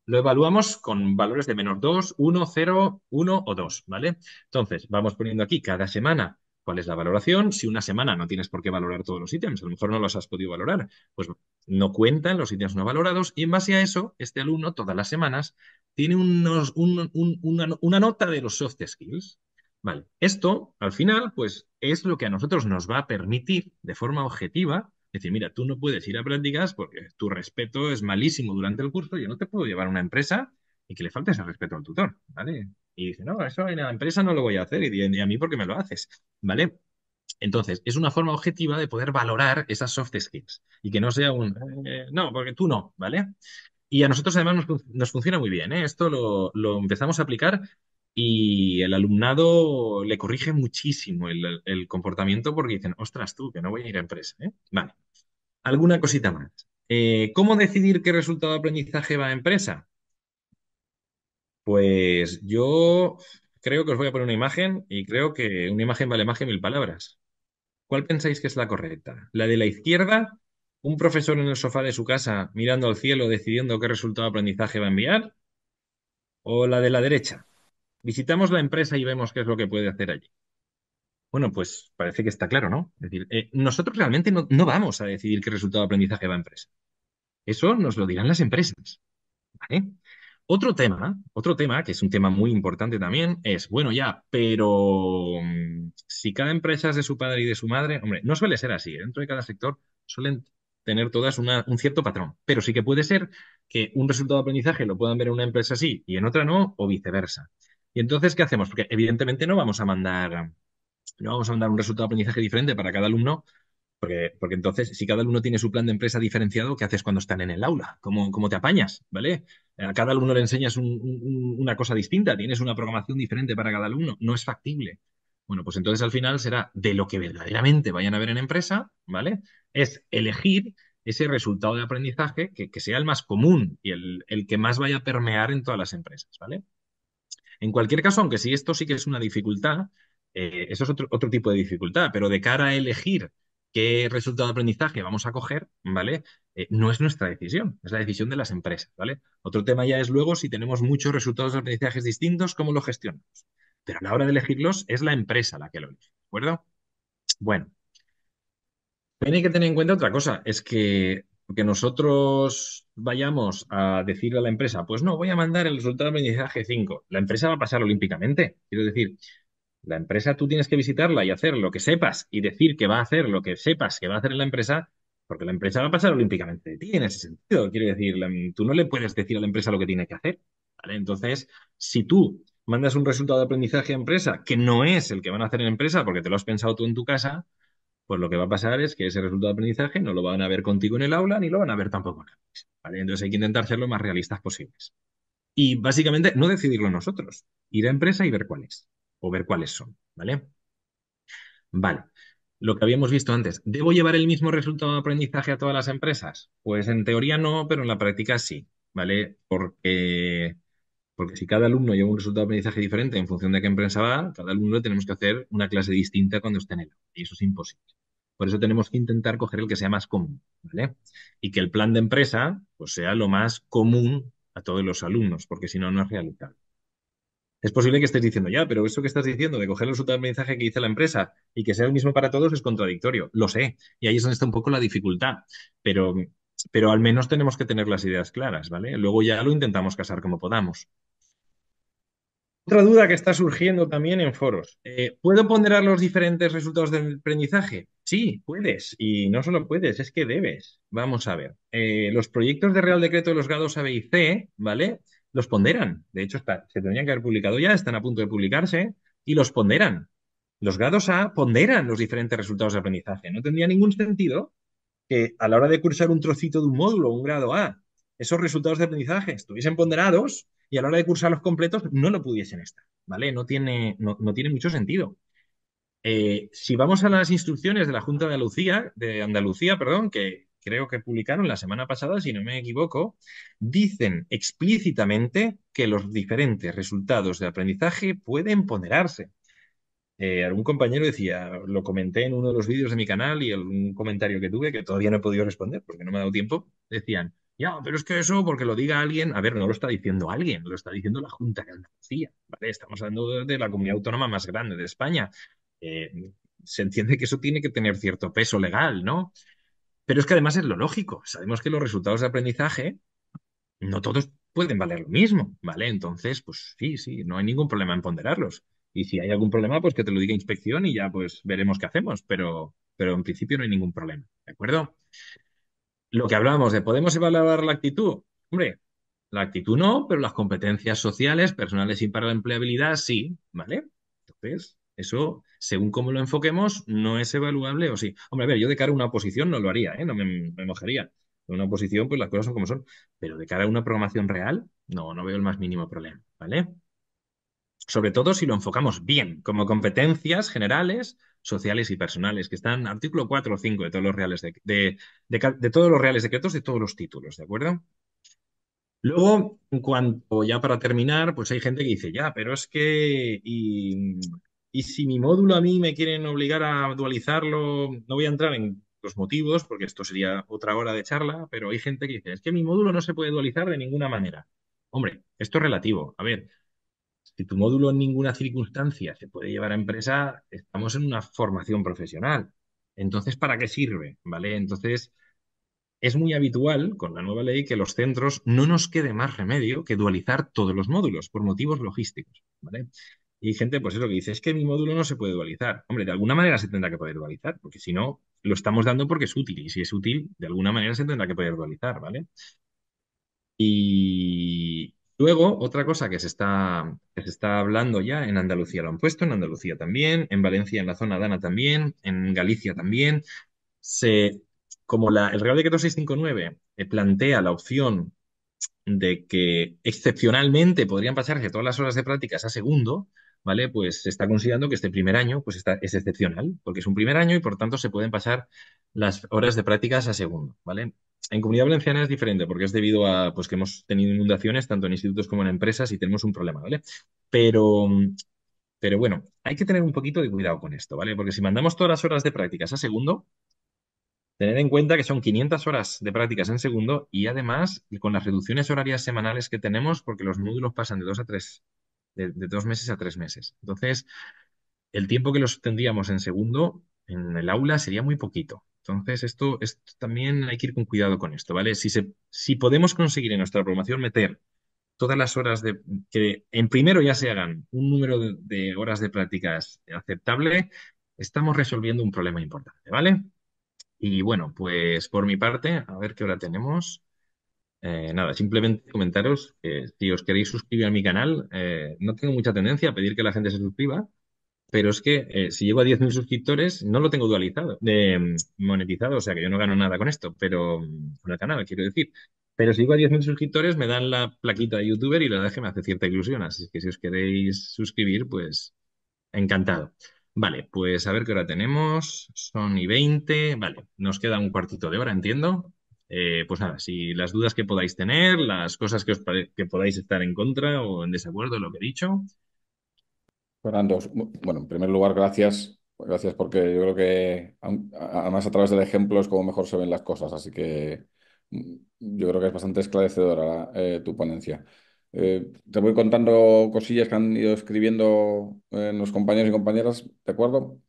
Lo evaluamos con valores de -2, 1, 0, 1 o 2, ¿vale? Entonces, vamos poniendo aquí cada semana cuál es la valoración. Si una semana no tienes por qué valorar todos los ítems, a lo mejor no los has podido valorar, pues no cuentan los ítems no valorados y en base a eso, este alumno todas las semanas tiene una nota de los soft skills. Vale, esto al final, pues es lo que a nosotros nos va a permitir de forma objetiva decir, mira, tú no puedes ir a prácticas porque tu respeto es malísimo durante el curso, yo no te puedo llevar a una empresa y que le falte ese respeto al tutor, ¿vale? Y dice, no, eso en la empresa no lo voy a hacer y a mí porque me lo haces, ¿vale? Entonces, es una forma objetiva de poder valorar esas soft skills y que no sea no, porque tú no, ¿vale? Y a nosotros además nos funciona muy bien, ¿eh? Esto lo empezamos a aplicar y el alumnado le corrige muchísimo el comportamiento porque dicen, ostras tú, que no voy a ir a empresa, ¿eh? Vale. ¿Alguna cosita más? ¿Cómo decidir qué resultado de aprendizaje va a empresa? Pues yo creo que os voy a poner una imagen y creo que una imagen vale más que 1000 palabras. ¿Cuál pensáis que es la correcta? ¿La de la izquierda? ¿Un profesor en el sofá de su casa mirando al cielo decidiendo qué resultado de aprendizaje va a enviar? ¿O la de la derecha? Visitamos la empresa y vemos qué es lo que puede hacer allí. Bueno, pues parece que está claro, ¿no? Es decir, nosotros realmente no vamos a decidir qué resultado de aprendizaje va a empresa. Eso nos lo dirán las empresas. ¿Vale? Otro tema, que es un tema muy importante también, es, bueno, ya, pero si cada empresa es de su padre y de su madre, hombre, no suele ser así, ¿eh? Dentro de cada sector suelen tener todas un cierto patrón, pero sí que puede ser que un resultado de aprendizaje lo puedan ver en una empresa sí y en otra no, o viceversa. Y entonces, ¿qué hacemos? Porque evidentemente no vamos a mandar un resultado de aprendizaje diferente para cada alumno Porque entonces, si cada alumno tiene su plan de empresa diferenciado, ¿qué haces cuando están en el aula? ¿Cómo te apañas? ¿Vale? A cada alumno le enseñas una cosa distinta, tienes una programación diferente para cada alumno, no es factible. Bueno, pues entonces al final será de lo que verdaderamente vayan a ver en empresa, ¿vale? Es elegir ese resultado de aprendizaje que sea el más común y el que más vaya a permear en todas las empresas, ¿vale? En cualquier caso, aunque sí esto sí que es una dificultad, eso es otro tipo de dificultad, pero de cara a elegir qué resultado de aprendizaje vamos a coger, ¿vale? No es nuestra decisión, es la decisión de las empresas, ¿vale? Otro tema ya es luego si tenemos muchos resultados de aprendizajes distintos, ¿cómo lo gestionamos? Pero a la hora de elegirlos es la empresa la que lo elige, ¿de acuerdo? Bueno, también hay que tener en cuenta otra cosa, es que nosotros vayamos a decirle a la empresa, pues no, voy a mandar el resultado de aprendizaje 5. La empresa va a pasar olímpicamente. Quiero decir, la empresa tú tienes que visitarla y hacer lo que sepas y decir que va a hacer lo que sepas que va a hacer en la empresa, porque la empresa va a pasar olímpicamente de ti en ese sentido. Quiero decir, tú no le puedes decir a la empresa lo que tiene que hacer, ¿vale? Entonces, si tú mandas un resultado de aprendizaje a empresa que no es el que van a hacer en empresa porque te lo has pensado tú en tu casa, pues lo que va a pasar es que ese resultado de aprendizaje no lo van a ver contigo en el aula ni lo van a ver tampoco en la empresa, ¿vale? Entonces hay que intentar ser lo más realistas posibles. Y básicamente no decidirlo nosotros, ir a empresa y ver cuál es, o ver cuáles son, ¿vale? Vale. Lo que habíamos visto antes, ¿debo llevar el mismo resultado de aprendizaje a todas las empresas? Pues en teoría no, pero en la práctica sí, ¿vale? Porque si cada alumno lleva un resultado de aprendizaje diferente en función de qué empresa va, cada alumno le tenemos que hacer una clase distinta cuando esté en el aula, y eso es imposible. Por eso tenemos que intentar coger el que sea más común, ¿vale? Y que el plan de empresa pues, sea lo más común a todos los alumnos, porque si no, no es realizable. Es posible que estés diciendo, ya, pero eso que estás diciendo de coger el resultado de aprendizaje que dice la empresa y que sea el mismo para todos es contradictorio. Lo sé. Y ahí es donde está un poco la dificultad. Pero, pero al menos tenemos que tener las ideas claras, ¿vale? Luego ya lo intentamos casar como podamos. Otra duda que está surgiendo también en foros. ¿Puedo ponderar los diferentes resultados del aprendizaje? Sí, puedes. Y no solo puedes, es que debes. Vamos a ver. Los proyectos de Real Decreto de los grados A, B y C, ¿vale? Los ponderan. De hecho, se tendrían que haber publicado ya, están a punto de publicarse y los ponderan. Los grados A ponderan los diferentes resultados de aprendizaje. No tendría ningún sentido que a la hora de cursar un trocito de un módulo, un grado A, esos resultados de aprendizaje estuviesen ponderados y a la hora de cursar los completos no lo pudiesen estar, ¿vale? No tiene mucho sentido. Si vamos a las instrucciones de la Junta de Andalucía, perdón, que creo que publicaron la semana pasada, si no me equivoco, dicen explícitamente que los diferentes resultados de aprendizaje pueden ponderarse. Algún compañero decía, lo comenté en uno de los vídeos de mi canal y algún comentario que tuve que todavía no he podido responder porque no me ha dado tiempo, decían, ya, pero es que eso porque lo diga alguien, a ver, no lo está diciendo alguien, lo está diciendo la Junta de Andalucía, ¿vale? Estamos hablando de la comunidad autónoma más grande de España. Se entiende que eso tiene que tener cierto peso legal, ¿no? Pero es que además es lo lógico. Sabemos que los resultados de aprendizaje no todos pueden valer lo mismo, ¿vale? Entonces, pues sí, sí, no hay ningún problema en ponderarlos. Y si hay algún problema, pues que te lo diga inspección y ya pues veremos qué hacemos, pero en principio no hay ningún problema, ¿de acuerdo? Lo que hablábamos de, ¿podemos evaluar la actitud? Hombre, la actitud no, pero las competencias sociales, personales y para la empleabilidad sí, ¿vale? Entonces, eso, según cómo lo enfoquemos, no es evaluable o sí. Hombre, a ver, yo de cara a una oposición no lo haría, ¿eh? No me mojaría. En una oposición, pues las cosas son como son. Pero de cara a una programación real, no veo el más mínimo problema, ¿vale? Sobre todo si lo enfocamos bien, como competencias generales, sociales y personales, que están artículo 4 o 5 de todos los reales de todos los reales decretos de todos los títulos, ¿de acuerdo? Luego, en cuanto ya para terminar, pues hay gente que dice, ya, pero es que, y si mi módulo a mí me quieren obligar a dualizarlo, no voy a entrar en los motivos, porque esto sería otra hora de charla, pero hay gente que dice, es que mi módulo no se puede dualizar de ninguna manera. Hombre, esto es relativo. A ver, si tu módulo en ninguna circunstancia se puede llevar a empresa, estamos en una formación profesional. Entonces, ¿para qué sirve? ¿Vale? Entonces, es muy habitual con la nueva ley que los centros no nos quede más remedio que dualizar todos los módulos por motivos logísticos, ¿vale? Y hay gente, pues eso, que dice, es que mi módulo no se puede dualizar. Hombre, de alguna manera se tendrá que poder dualizar, porque si no, lo estamos dando porque es útil, y si es útil, de alguna manera se tendrá que poder dualizar, ¿vale? Y luego, otra cosa que se está hablando ya en Andalucía lo han puesto, en Andalucía también, en Valencia, en la zona Dana también, en Galicia también, se, como el Real Decreto 659 plantea la opción de que excepcionalmente podrían pasarse todas las horas de prácticas a segundo, ¿vale? Pues se está considerando que este primer año pues es excepcional, porque es un primer año y por tanto se pueden pasar las horas de prácticas a segundo, ¿vale? En Comunidad Valenciana es diferente porque es debido a pues, que hemos tenido inundaciones tanto en institutos como en empresas y tenemos un problema, ¿vale? Pero, pero bueno, hay que tener un poquito de cuidado con esto, ¿vale? Porque si mandamos todas las horas de prácticas a segundo, tened en cuenta que son 500 horas de prácticas en segundo y además con las reducciones horarias semanales que tenemos, porque los módulos pasan de 2 a 3, de 2 meses a 3 meses. Entonces, el tiempo que los tendríamos en segundo en el aula sería muy poquito. Entonces, esto también hay que ir con cuidado con esto, ¿vale? Si podemos conseguir en nuestra programación meter todas las horas que en primero ya se hagan un número de horas de prácticas aceptable, estamos resolviendo un problema importante, ¿vale? Y bueno, pues por mi parte, a ver qué hora tenemos. Nada, simplemente comentaros que si os queréis suscribir a mi canal, no tengo mucha tendencia a pedir que la gente se suscriba, pero es que si llego a 10.000 suscriptores, no lo tengo dualizado, monetizado, o sea que yo no gano nada con esto, pero con el canal, quiero decir. Pero si llego a 10.000 suscriptores, me dan la plaquita de youtuber y la verdad es que me hace cierta ilusión. Así que si os queréis suscribir, pues encantado. Vale, pues a ver qué hora tenemos. Son y 20. Vale, nos queda un cuartito de hora, entiendo. Pues nada, si las dudas que podáis tener, las cosas que podáis estar en contra o en desacuerdo de lo que he dicho. Fernando, bueno, en primer lugar, gracias. Gracias porque yo creo que además a través del ejemplo es como mejor se ven las cosas, así que yo creo que es bastante esclarecedora tu ponencia. Te voy contando cosillas que han ido escribiendo los compañeros y compañeras, ¿de acuerdo?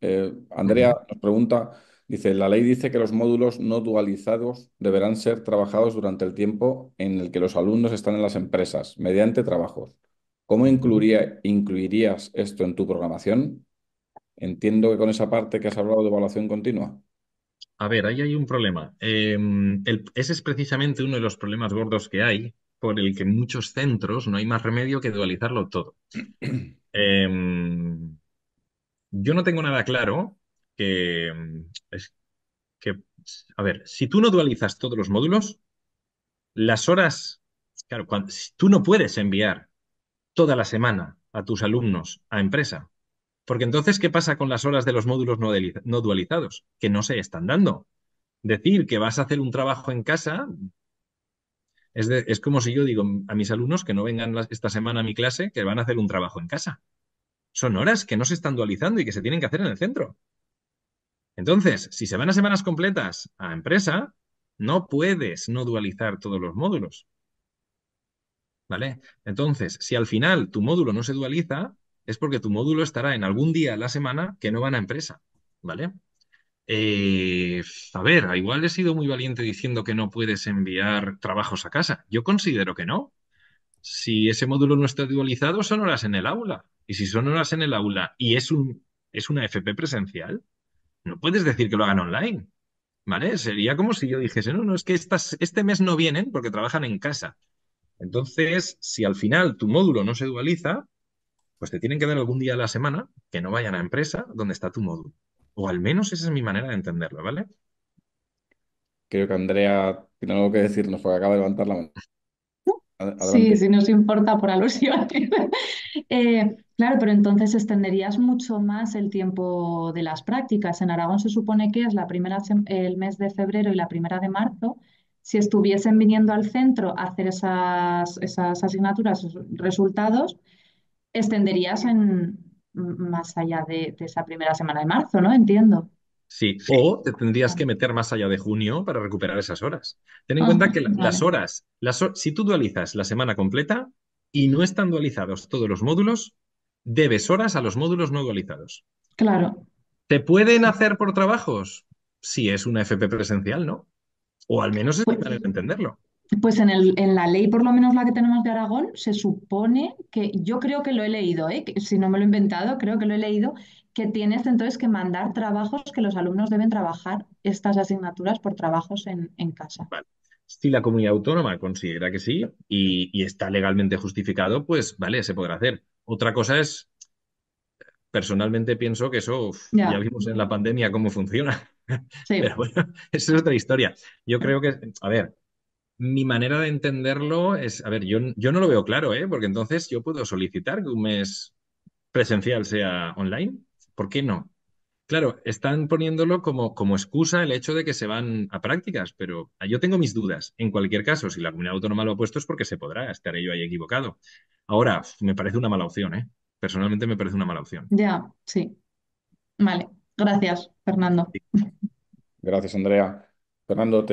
Andrea Ujú. nos pregunta, dice, la ley dice que los módulos no dualizados deberán ser trabajados durante el tiempo en el que los alumnos están en las empresas, mediante trabajos. ¿Cómo Ujú. incluirías esto en tu programación? Entiendo que con esa parte que has hablado de evaluación continua. A ver, ahí hay un problema. Ese es precisamente uno de los problemas gordos que hay, por el que en muchos centros no hay más remedio que dualizarlo todo. Em, yo no tengo nada claro que, es que, a ver, si tú no dualizas todos los módulos, las horas, claro, si tú no puedes enviar toda la semana a tus alumnos a empresa, porque entonces, ¿qué pasa con las horas de los módulos no dualizados? Que no se están dando. Decir que vas a hacer un trabajo en casa es como si yo digo a mis alumnos que no vengan esta semana a mi clase, que van a hacer un trabajo en casa. Son horas que no se están dualizando y que se tienen que hacer en el centro. Entonces, si se van a semanas completas a empresa, no puedes no dualizar todos los módulos. ¿Vale? Entonces, si al final tu módulo no se dualiza, es porque tu módulo estará en algún día a la semana que no van a empresa, ¿vale? Eh, a ver, igual he sido muy valiente diciendo que no puedes enviar trabajos a casa. Yo considero que no. Si ese módulo no está dualizado, son horas en el aula. Y si son horas en el aula y es una FP presencial, no puedes decir que lo hagan online, ¿vale? Sería como si yo dijese, no, no, es que este mes no vienen porque trabajan en casa. Entonces, si al final tu módulo no se dualiza, pues te tienen que dar algún día a la semana que no vayan a empresa donde está tu módulo. O al menos esa es mi manera de entenderlo, ¿vale? Creo que Andrea tiene algo que decirnos porque acaba de levantar la mano. Sí, Adelante. si nos importa por alusión. Claro, pero entonces extenderías mucho más el tiempo de las prácticas. En Aragón se supone que es el mes de febrero y la primera de marzo. Si estuviesen viniendo al centro a hacer esas asignaturas, esos resultados, extenderías más allá de esa primera semana de marzo, ¿no? Entiendo. Sí, o te tendrías que meter más allá de junio para recuperar esas horas. Ten en Ah, cuenta que las vale, horas, si tú dualizas la semana completa y no están dualizados todos los módulos, debes horas a los módulos no dualizados. claro. ¿Te pueden hacer por trabajos? Si es una FP presencial, ¿no? O al menos es mi Pues, manera de entenderlo. Pues en la ley, por lo menos la que tenemos de Aragón, se supone que, yo creo que lo he leído, ¿eh? Que si no me lo he inventado, creo que lo he leído, que tienes entonces que mandar trabajos, que los alumnos deben trabajar estas asignaturas por trabajos en casa. Vale. Si la comunidad autónoma considera que sí y está legalmente justificado, pues vale, se podrá hacer. Otra cosa es, personalmente pienso que eso, ya Ya, vimos en la pandemia cómo funciona. Sí, Pero bueno, eso es otra historia. Yo creo que, a ver, mi manera de entenderlo es, a ver, yo no lo veo claro, ¿eh? Porque entonces yo puedo solicitar que un mes presencial sea online. ¿Por qué no? Claro, están poniéndolo como excusa el hecho de que se van a prácticas, pero yo tengo mis dudas. En cualquier caso, si la comunidad autónoma lo ha puesto es porque se podrá, estaré yo ahí equivocado. Ahora, me parece una mala opción, ¿eh? Personalmente me parece una mala opción. ya, sí. Vale. Gracias, Fernando. Gracias, Andrea. Fernando,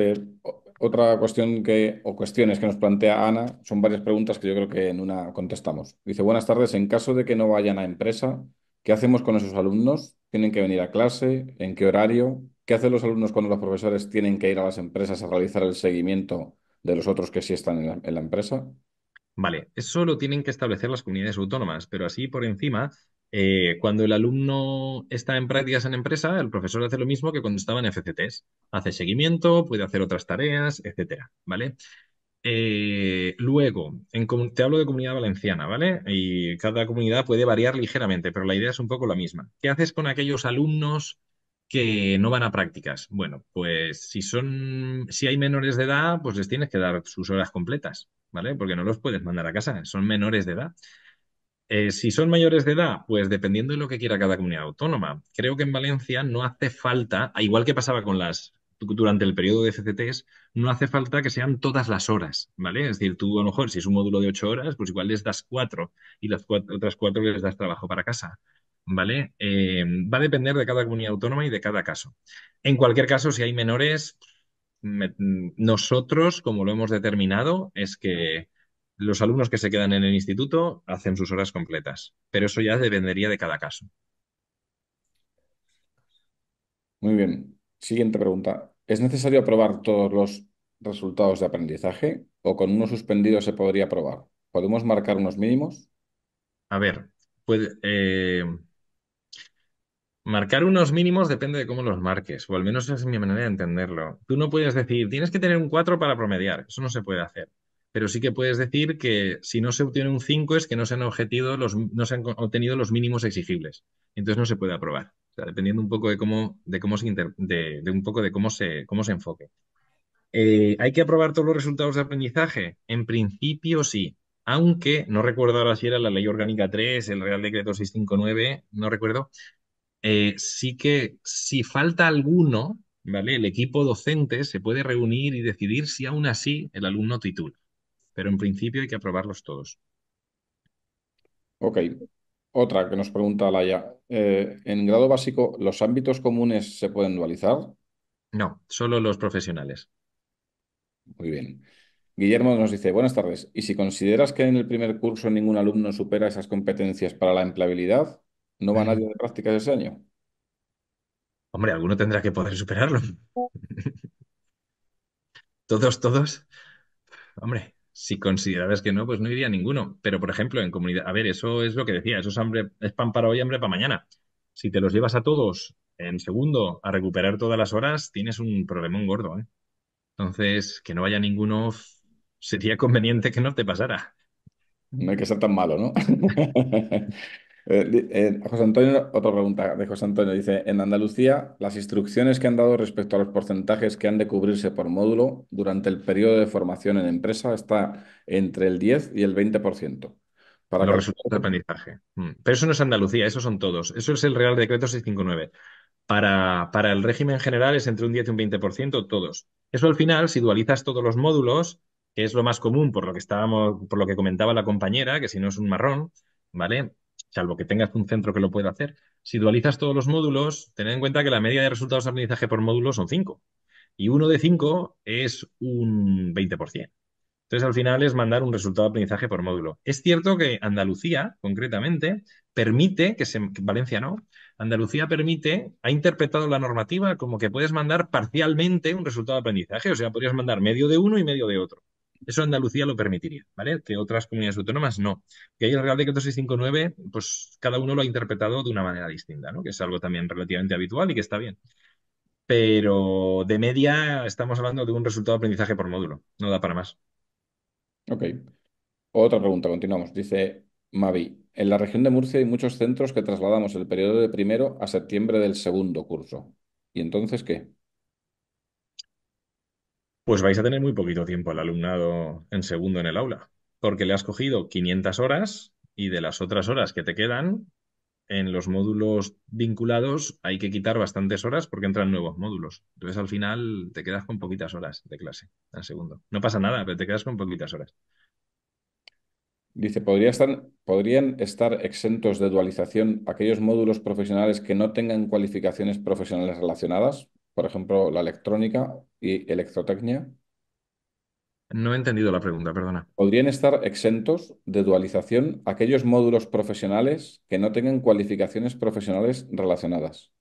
otra cuestión o cuestiones que nos plantea Ana son varias preguntas que yo creo que en una contestamos. Dice, buenas tardes, en caso de que no vayan a empresa, ¿qué hacemos con esos alumnos? ¿Tienen que venir a clase? ¿En qué horario? ¿Qué hacen los alumnos cuando los profesores tienen que ir a las empresas a realizar el seguimiento de los otros que sí están en la empresa? Vale, eso lo tienen que establecer las comunidades autónomas, pero así por encima, cuando el alumno está en prácticas en empresa, el profesor hace lo mismo que cuando estaba en FCTs. Hace seguimiento, puede hacer otras tareas, etcétera, ¿vale? Luego, te hablo de comunidad valenciana, ¿vale? Y cada comunidad puede variar ligeramente, pero la idea es un poco la misma. ¿Qué haces con aquellos alumnos que no van a prácticas? Bueno, pues si hay menores de edad, pues les tienes que dar sus horas completas, ¿vale? Porque no los puedes mandar a casa, son menores de edad. Si son mayores de edad, pues dependiendo de lo que quiera cada comunidad autónoma. Creo que en Valencia no hace falta, igual que pasaba durante el periodo de FCTs, no hace falta que sean todas las horas, ¿vale? Es decir, tú a lo mejor si es un módulo de 8 horas, pues igual les das cuatro y las otras cuatro les das trabajo para casa, ¿vale? Va a depender de cada comunidad autónoma y de cada caso. En cualquier caso, si hay menores, nosotros, como lo hemos determinado, es que los alumnos que se quedan en el instituto hacen sus horas completas, pero eso ya dependería de cada caso. Muy bien. Siguiente pregunta. ¿Es necesario aprobar todos los resultados de aprendizaje o con uno suspendido se podría aprobar? ¿Podemos marcar unos mínimos? A ver, puede, marcar unos mínimos depende de cómo los marques, o al menos esa es mi manera de entenderlo. Tú no puedes decir, tienes que tener un 4 para promediar, eso no se puede hacer. Pero sí que puedes decir que si no se obtiene un 5 es que no se han obtenido los mínimos exigibles. Entonces no se puede aprobar. O sea, dependiendo un poco de cómo de un poco de cómo se enfoque. ¿Hay que aprobar todos los resultados de aprendizaje? En principio sí, aunque no recuerdo ahora si era la Ley Orgánica 3, el Real Decreto 659, no recuerdo. Sí que si falta alguno, ¿vale? El equipo docente se puede reunir y decidir si aún así el alumno titula, pero en principio hay que aprobarlos todos. Ok. Otra que nos pregunta Laia. ¿En grado básico los ámbitos comunes se pueden dualizar? No, solo los profesionales. Muy bien. Guillermo nos dice, buenas tardes. ¿Y si consideras que en el primer curso ningún alumno supera esas competencias para la empleabilidad, no va nadie de prácticas ese año? Hombre, alguno tendrá que poder superarlo. Todos. Hombre, si consideraras que no, pues no iría ninguno. Pero, por ejemplo, en comunidad, a ver, eso es lo que decía, eso es pan para hoy, hambre para mañana. Si te los llevas a todos en segundo a recuperar todas las horas, tienes un problemón gordo, ¿eh? Entonces, que no vaya ninguno, sería conveniente que no te pasara. No hay que ser tan malo, ¿no? José Antonio, otra pregunta de José Antonio. Dice, en Andalucía, las instrucciones que han dado respecto a los porcentajes que han de cubrirse por módulo durante el periodo de formación en empresa está entre el 10 y el 20%. Para Los resultados de calcular... aprendizaje. Pero eso no es Andalucía, esos son todos. Eso es el Real Decreto 659. Para el régimen general es entre un 10 y un 20% todos. Eso al final, si dualizas todos los módulos, que es lo más común por lo que comentaba la compañera, que si no es un marrón, ¿vale? Salvo que tengas un centro que lo pueda hacer. Si dualizas todos los módulos, ten en cuenta que la media de resultados de aprendizaje por módulo son 5. Y uno de 5 es un 20%. Entonces, al final es mandar un resultado de aprendizaje por módulo. Es cierto que Andalucía, concretamente, que Valencia no, Andalucía ha interpretado la normativa como que puedes mandar parcialmente un resultado de aprendizaje, o sea, podrías mandar medio de uno y medio de otro. Eso Andalucía lo permitiría, ¿vale? Que otras comunidades autónomas no. Que ahí el Real Decreto 659, pues cada uno lo ha interpretado de una manera distinta, ¿no? Que es algo también relativamente habitual y que está bien. Pero de media estamos hablando de un resultado de aprendizaje por módulo, no da para más. Ok. Otra pregunta, continuamos. Dice Mavi, en la región de Murcia hay muchos centros que trasladamos el periodo de primero a septiembre del segundo curso. ¿Y entonces qué? Pues vais a tener muy poquito tiempo al alumnado en segundo en el aula, porque le has cogido 500 horas y de las otras horas que te quedan, en los módulos vinculados hay que quitar bastantes horas porque entran nuevos módulos. Entonces al final te quedas con poquitas horas de clase en segundo. No pasa nada, pero te quedas con poquitas horas. Dice, ¿podrían estar exentos de dualización aquellos módulos profesionales que no tengan cualificaciones profesionales relacionadas? Por ejemplo, la electrónica y electrotecnia. No he entendido la pregunta, perdona. ¿Podrían estar exentos de dualización aquellos módulos profesionales que no tengan cualificaciones profesionales relacionadas?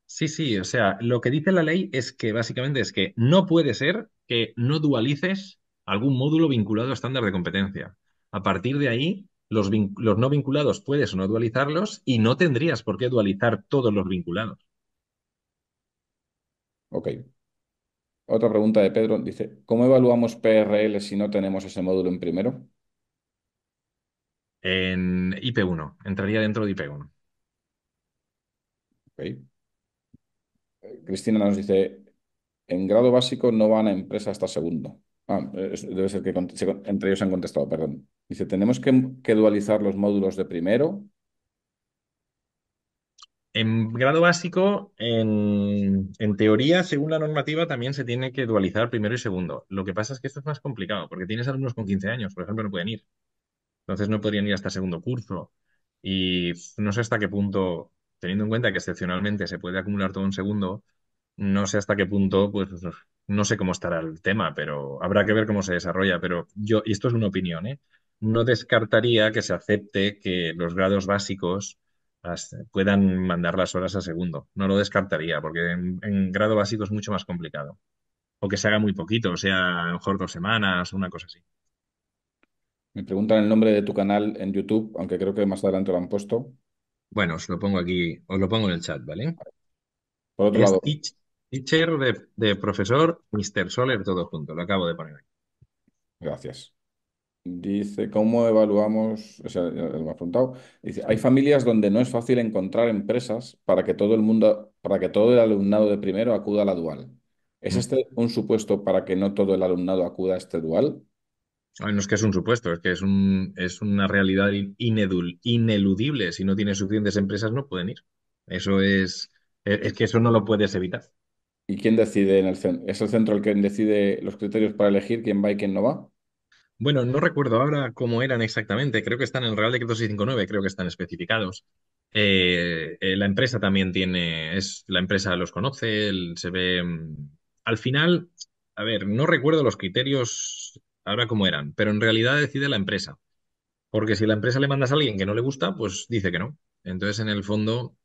Sí, sí, o sea, lo que dice la ley es que básicamente es que no puede ser que no dualices algún módulo vinculado a estándar de competencia. A partir de ahí, los no vinculados puedes o no dualizarlos y no tendrías por qué dualizar todos los vinculados. Ok. Otra pregunta de Pedro. Dice, ¿cómo evaluamos PRL si no tenemos ese módulo en primero? En IP1, entraría dentro de IP1. Ok. Cristina nos dice, en grado básico no van a empresa hasta segundo. Debe ser que entre ellos han contestado, perdón. Dice, ¿tenemos que dualizar los módulos de primero? En grado básico, en teoría, según la normativa, también se tiene que dualizar primero y segundo. Lo que pasa es que esto es más complicado, porque tienes alumnos con 15 años, por ejemplo, no pueden ir. Entonces no podrían ir hasta segundo curso. Y no sé hasta qué punto, teniendo en cuenta que excepcionalmente se puede acumular todo en segundo, no sé hasta qué punto, pues no sé cómo estará el tema, pero habrá que ver cómo se desarrolla. Pero yo, y esto es una opinión, ¿eh? No descartaría que se acepte que los grados básicos puedan mandar las horas a segundo. No lo descartaría, porque en grado básico es mucho más complicado. O que se haga muy poquito, o sea, a lo mejor 2 semanas, una cosa así. Me preguntan el nombre de tu canal en YouTube, aunque creo que más adelante lo han puesto. Bueno, os lo pongo aquí, os lo pongo en el chat, ¿vale? Por otro Es lado, teacher de profesor Mr. Soler, todo junto. Lo acabo de poner aquí. gracias. Dice, ¿cómo evaluamos? O sea, ya lo me has preguntado. Dice, hay familias donde no es fácil encontrar empresas para que todo el mundo, para que todo el alumnado de primero acuda a la dual. ¿Es Mm. este un supuesto para que no todo el alumnado acuda a este dual? Ay, no es que es un supuesto, es que es una realidad ineludible. Si no tienes suficientes empresas, no pueden ir. Eso es que eso no lo puedes evitar. ¿Y quién decide en el centro? ¿Es el centro el que decide los criterios para elegir quién va y quién no va? Bueno, no recuerdo ahora cómo eran exactamente. Creo que están en el Real Decreto 659, creo que están especificados. La empresa también la empresa los conoce, se ve. Al final, a ver, no recuerdo los criterios ahora cómo eran, pero en realidad decide la empresa. Porque si la empresa le mandas a alguien que no le gusta, pues dice que no. Entonces, en el fondo,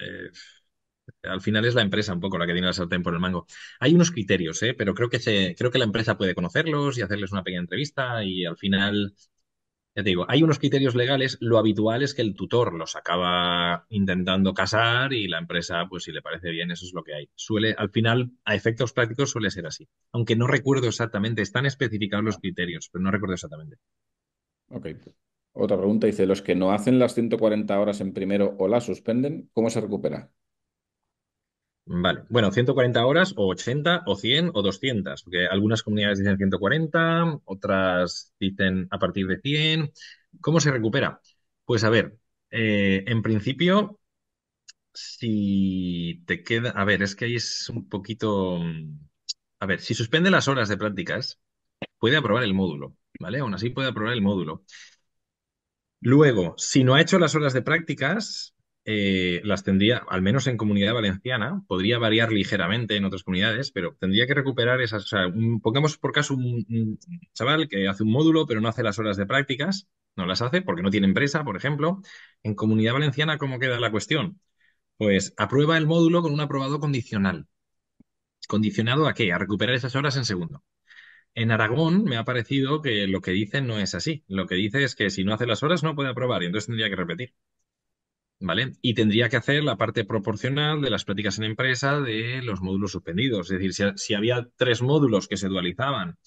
eh, al final es la empresa un poco la que tiene la sartén por el mango. Hay unos criterios, ¿eh? Pero creo que la empresa puede conocerlos y hacerles una pequeña entrevista y al final, ya te digo, hay unos criterios legales. Lo habitual es que el tutor los acaba intentando casar y la empresa, pues si le parece bien, eso es lo que hay. Al final, a efectos prácticos suele ser así. Aunque no recuerdo exactamente, están especificados los criterios, pero no recuerdo exactamente. Ok. Otra pregunta dice, los que no hacen las 140 horas en primero o las suspenden, ¿cómo se recupera? Vale, bueno, 140 horas o 80 o 100 o 200, porque algunas comunidades dicen 140, otras dicen a partir de 100. ¿Cómo se recupera? Pues a ver, en principio, si te queda, a ver, es que ahí es un poquito, a ver, si suspende las horas de prácticas, puede aprobar el módulo, ¿vale? Aún así puede aprobar el módulo. Luego, si no ha hecho las horas de prácticas, las tendría, al menos en Comunidad Valenciana, podría variar ligeramente en otras comunidades, pero tendría que recuperar esas. O sea, pongamos por caso un chaval que hace un módulo, pero no hace las horas de prácticas, no las hace porque no tiene empresa, por ejemplo. En Comunidad Valenciana, ¿cómo queda la cuestión? Pues aprueba el módulo con un aprobado condicional. ¿Condicionado a qué? A recuperar esas horas en segundo. En Aragón me ha parecido que lo que dicen no es así. Lo que dice es que si no hace las horas no puede aprobar y entonces tendría que repetir. ¿Vale? Y tendría que hacer la parte proporcional de las prácticas en empresa de los módulos suspendidos. Es decir, si había 3 módulos que se dualizaban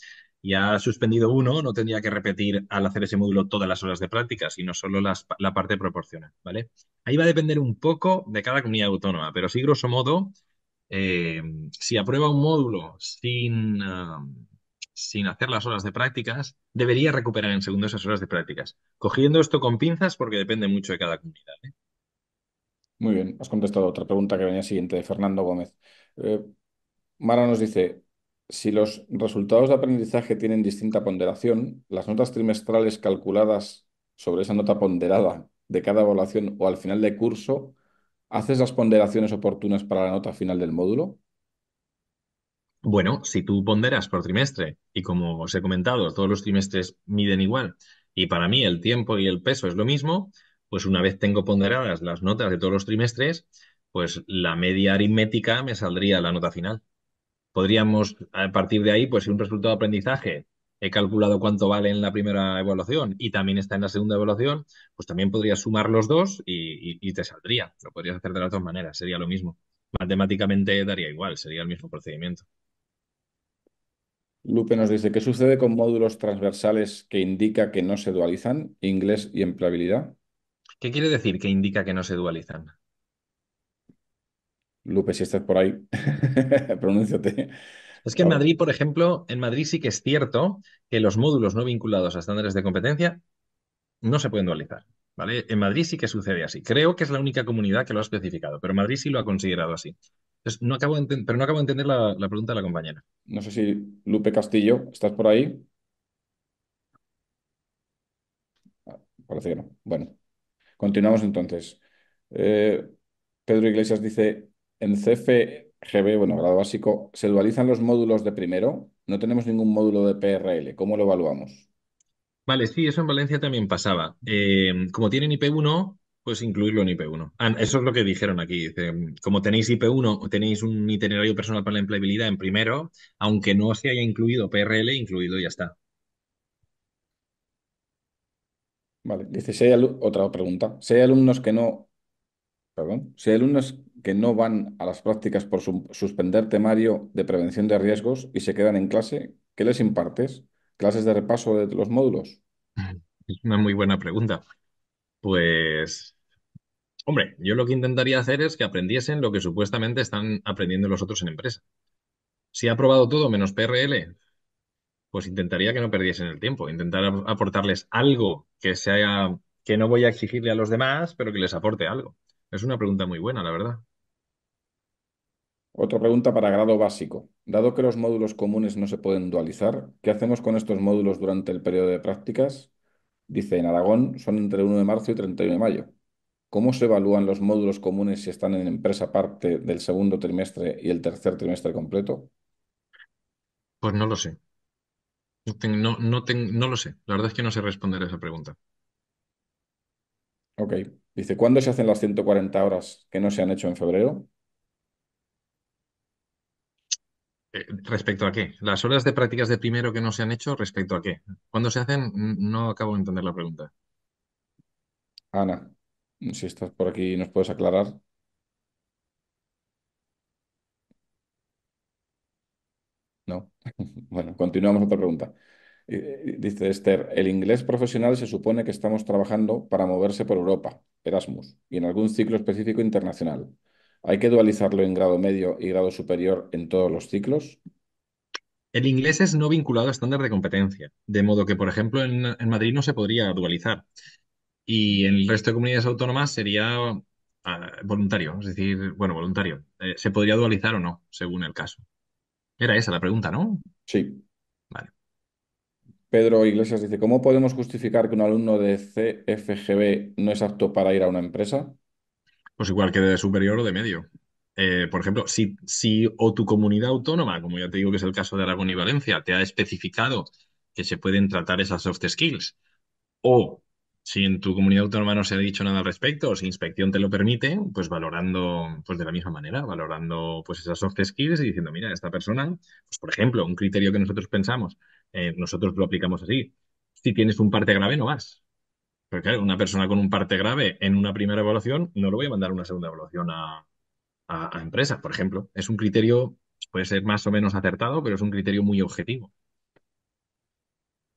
y ha suspendido uno, no tendría que repetir al hacer ese módulo todas las horas de práctica, sino solo la parte proporcional, ¿vale? Ahí va a depender un poco de cada comunidad autónoma, pero sí, grosso modo, eh, si aprueba un módulo sin hacer las horas de prácticas, debería recuperar en segundo esas horas de prácticas. Cogiendo esto con pinzas porque depende mucho de cada comunidad, ¿eh? Muy bien, has contestado otra pregunta que venía siguiente de Fernando Gómez. Eh, Mara nos dice, si los resultados de aprendizaje tienen distinta ponderación, las notas trimestrales calculadas sobre esa nota ponderada de cada evaluación o al final de curso, ¿haces las ponderaciones oportunas para la nota final del módulo? Bueno, si tú ponderas por trimestre y como os he comentado, todos los trimestres miden igual y para mí el tiempo y el peso es lo mismo, pues una vez tengo ponderadas las notas de todos los trimestres, pues la media aritmética me saldría la nota final. Podríamos, a partir de ahí, pues si un resultado de aprendizaje he calculado cuánto vale en la primera evaluación y también está en la segunda evaluación, pues también podrías sumar los dos y te saldría. Lo podrías hacer de las dos maneras, sería lo mismo. Matemáticamente daría igual, sería el mismo procedimiento. Lupe nos dice, ¿qué sucede con módulos transversales que indica que no se dualizan, inglés y empleabilidad? ¿Qué quiere decir que indica que no se dualizan? Lupe, si estás por ahí, pronúnciate. Es que en Ah, Madrid, por ejemplo, en Madrid sí que es cierto que los módulos no vinculados a estándares de competencia no se pueden dualizar, ¿vale? En Madrid sí que sucede así. Creo que es la única comunidad que lo ha especificado, pero Madrid sí lo ha considerado así. Entonces, pero no acabo de entender la pregunta de la compañera. no sé si Lupe Castillo, ¿estás por ahí? Ah, parece que no. Bueno, continuamos entonces. Eh, Pedro Iglesias dice, en CFGB, bueno, grado básico, ¿se dualizan los módulos de primero? No tenemos ningún módulo de PRL. ¿Cómo lo evaluamos? Vale, sí, eso en Valencia también pasaba. Como tienen IP1, pues incluirlo en IP1. Eso es lo que dijeron aquí. Dice, como tenéis IP1 o tenéis un itinerario personal para la empleabilidad en primero, aunque no se haya incluido PRL, incluido y ya está. Vale, dice, si hay otra pregunta. Si hay alumnos que no, perdón, si hay alumnos que no van a las prácticas por suspender temario de prevención de riesgos y se quedan en clase, ¿qué les impartes? ¿Clases de repaso de los módulos? Es una muy buena pregunta. Pues, hombre, yo lo que intentaría hacer es que aprendiesen lo que supuestamente están aprendiendo los otros en empresa. Si ha aprobado todo menos PRL, pues intentaría que no perdiesen el tiempo, intentar aportarles algo que no voy a exigirle a los demás, pero que les aporte algo. Es una pregunta muy buena, la verdad. Otra pregunta para grado básico. Dado que los módulos comunes no se pueden dualizar, ¿qué hacemos con estos módulos durante el periodo de prácticas? Dice, en Aragón son entre 1 de marzo y 31 de mayo. ¿Cómo se evalúan los módulos comunes si están en empresa parte del segundo trimestre y el tercer trimestre completo? Pues no lo sé. No lo sé. La verdad es que no sé responder a esa pregunta. Ok. Dice, ¿cuándo se hacen las 140 horas que no se han hecho en febrero? ¿Respecto a qué? ¿Las horas de prácticas de primero que no se han hecho, respecto a qué? ¿Cuándo se hacen? No acabo de entender la pregunta. Ana, si estás por aquí, ¿nos puedes aclarar? No. Bueno, continuamos otra pregunta. Dice Esther, el inglés profesional se supone que estamos trabajando para moverse por Europa, Erasmus, y en algún ciclo específico internacional. ¿Hay que dualizarlo en grado medio y grado superior en todos los ciclos? El inglés es no vinculado a estándar de competencia, de modo que, por ejemplo, en Madrid no se podría dualizar. Y en el resto de comunidades autónomas sería voluntario, es decir, bueno, voluntario. Se podría dualizar o no, según el caso. Era esa la pregunta, ¿no? Sí. Vale. Pedro Iglesias dice, ¿cómo podemos justificar que un alumno de CFGB no es apto para ir a una empresa? Pues igual que de superior o de medio. Por ejemplo, si o tu comunidad autónoma, como ya te digo que es el caso de Aragón y Valencia, te ha especificado que se pueden tratar esas soft skills, o si en tu comunidad autónoma no se ha dicho nada al respecto, o si inspección te lo permite, pues valorando, pues de la misma manera, valorando pues esas soft skills y diciendo, mira, esta persona, pues por ejemplo, un criterio que nosotros pensamos, nosotros lo aplicamos así. Si tienes un parte grave, no vas. Pero claro, una persona con un parte grave en una primera evaluación, no lo voy a mandar a una segunda evaluación a empresa, por ejemplo. Es un criterio, puede ser más o menos acertado, pero es un criterio muy objetivo.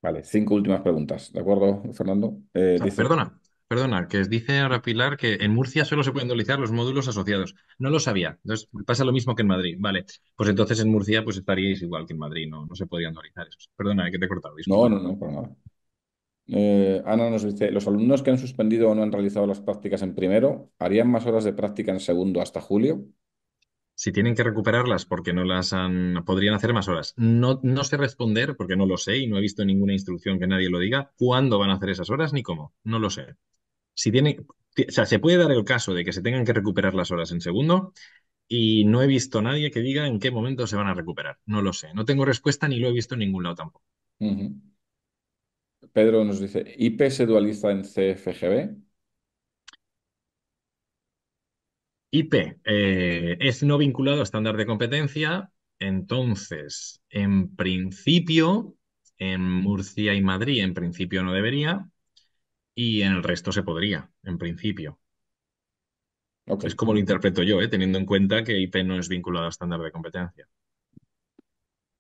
Vale, cinco últimas preguntas, ¿de acuerdo, Fernando? O sea, Dice, perdona. perdona, que dice ahora Pilar que en Murcia solo se pueden dualizar los módulos asociados. No lo sabía. Entonces, pasa lo mismo que en Madrid. Vale, pues entonces en Murcia pues estaríais igual que en Madrid, no, no se podrían dualizar esos. Perdona, que te he cortado, No, disculpa. no, no, para nada. Ana nos dice, los alumnos que han suspendido o no han realizado las prácticas en primero, ¿harían más horas de práctica en segundo hasta julio? Si tienen que recuperarlas porque no las han, podrían hacer más horas. No, no sé responder porque no lo sé y no he visto ninguna instrucción que nadie lo diga. ¿Cuándo van a hacer esas horas ni cómo? No lo sé. Si tiene, o sea, se puede dar el caso de que se tengan que recuperar las horas en segundo y no he visto nadie que diga en qué momento se van a recuperar. No lo sé. No tengo respuesta ni lo he visto en ningún lado tampoco. Ujú. Pedro nos dice, ¿IP se dualiza en CFGB? IP es no vinculado a estándar de competencia. Entonces, en principio, en Murcia y Madrid, en principio no debería. Y en el resto se podría, en principio. Ok. Es como lo interpreto yo, teniendo en cuenta que IP no es vinculado a estándar de competencia.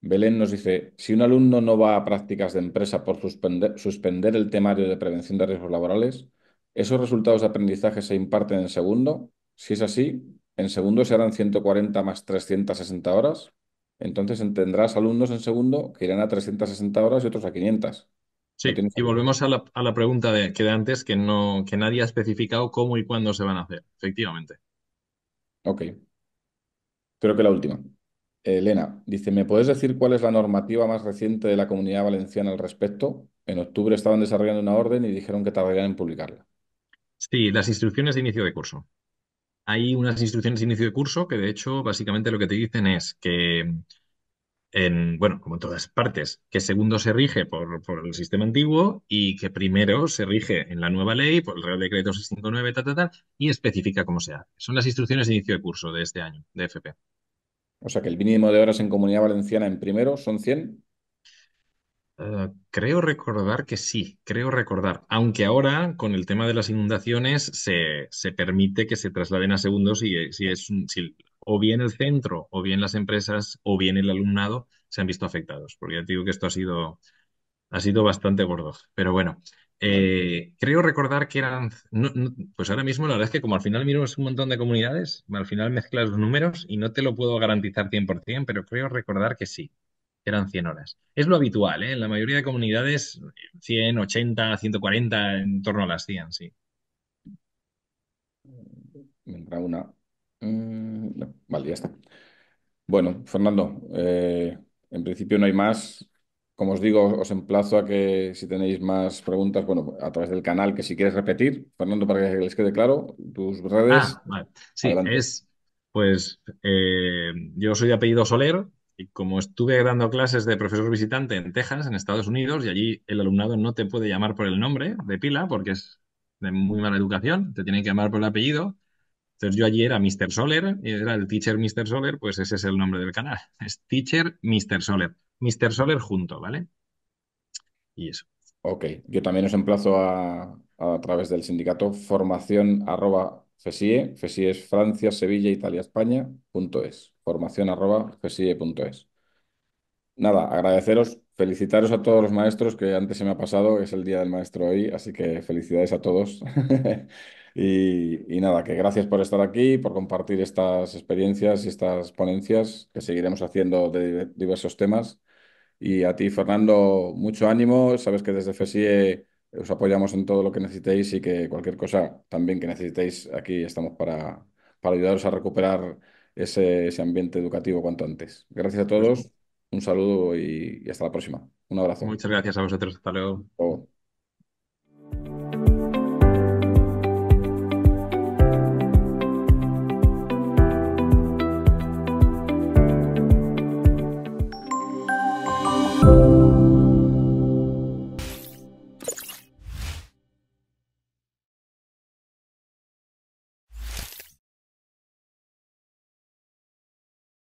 Belén nos dice, si un alumno no va a prácticas de empresa por suspender el temario de prevención de riesgos laborales, ¿esos resultados de aprendizaje se imparten en segundo? Si es así, en segundo se harán 140 más 360 horas. Entonces tendrás alumnos en segundo que irán a 360 horas y otros a 500. ¿Lo Sí, tienes y aquí? volvemos a la pregunta que de antes, que, no, que nadie ha especificado cómo y cuándo se van a hacer, efectivamente. Ok, creo que la última. Elena dice, ¿me puedes decir cuál es la normativa más reciente de la Comunidad Valenciana al respecto? En octubre estaban desarrollando una orden y dijeron que tardarían en publicarla. Sí, las instrucciones de inicio de curso. Hay unas instrucciones de inicio de curso que, de hecho, básicamente lo que te dicen es que bueno, como en todas partes, que segundo se rige por el sistema antiguo y que primero se rige en la nueva ley, por el Real Decreto 659, y especifica cómo se hace. Son las instrucciones de inicio de curso de este año, de FP. O sea que el mínimo de horas en Comunidad Valenciana en primero son 100. Creo recordar que sí, creo recordar. Aunque ahora, con el tema de las inundaciones, se permite que se trasladen a segundos si es si o bien el centro, o bien las empresas, o bien el alumnado se han visto afectados. Porque ya te digo que esto ha sido bastante gordo. Pero bueno, Vale, creo recordar que eran, pues ahora mismo la verdad es que como al final miras un montón de comunidades, al final mezclas los números y no te lo puedo garantizar 100%, pero creo recordar que sí, eran 100 horas. Es lo habitual, ¿eh? En la mayoría de comunidades, 100, 80, 140, en torno a las 100, sí. vendrá una. No, vale, ya está. Bueno, Fernando, en principio no hay más. Como os digo, os emplazo a que si tenéis más preguntas, bueno, a través del canal, que si quieres repetir, Fernando, para que les quede claro, tus redes, Vale. Sí, adelante. pues, yo soy de apellido Soler y como estuve dando clases de profesor visitante en Texas, en Estados Unidos, y allí el alumnado no te puede llamar por el nombre de pila porque es de muy mala educación, te tienen que llamar por el apellido. Entonces yo allí era Mr. Soler, y era el Teacher Mr. Soler, pues ese es el nombre del canal. Es Teacher Mr. Soler. Mr. Soler junto, ¿vale? Y eso. Ok, yo también os emplazo a través del sindicato formación arroba FESIE, FESIE es Francia, Sevilla, Italia, España, .es, formación arroba FESIE.es. Nada, agradeceros, felicitaros a todos los maestros, que antes se me ha pasado, es el Día del Maestro hoy, así que felicidades a todos. Y nada, que gracias por estar aquí, por compartir estas experiencias y estas ponencias que seguiremos haciendo de diversos temas. Y a ti, Fernando, mucho ánimo. Sabes que desde FESIE os apoyamos en todo lo que necesitéis y que cualquier cosa también que necesitéis, aquí estamos para ayudaros a recuperar ese ambiente educativo cuanto antes. Gracias a Pues todos, un saludo y hasta la próxima. Un abrazo. muchas gracias a vosotros. Hasta luego. Hasta luego.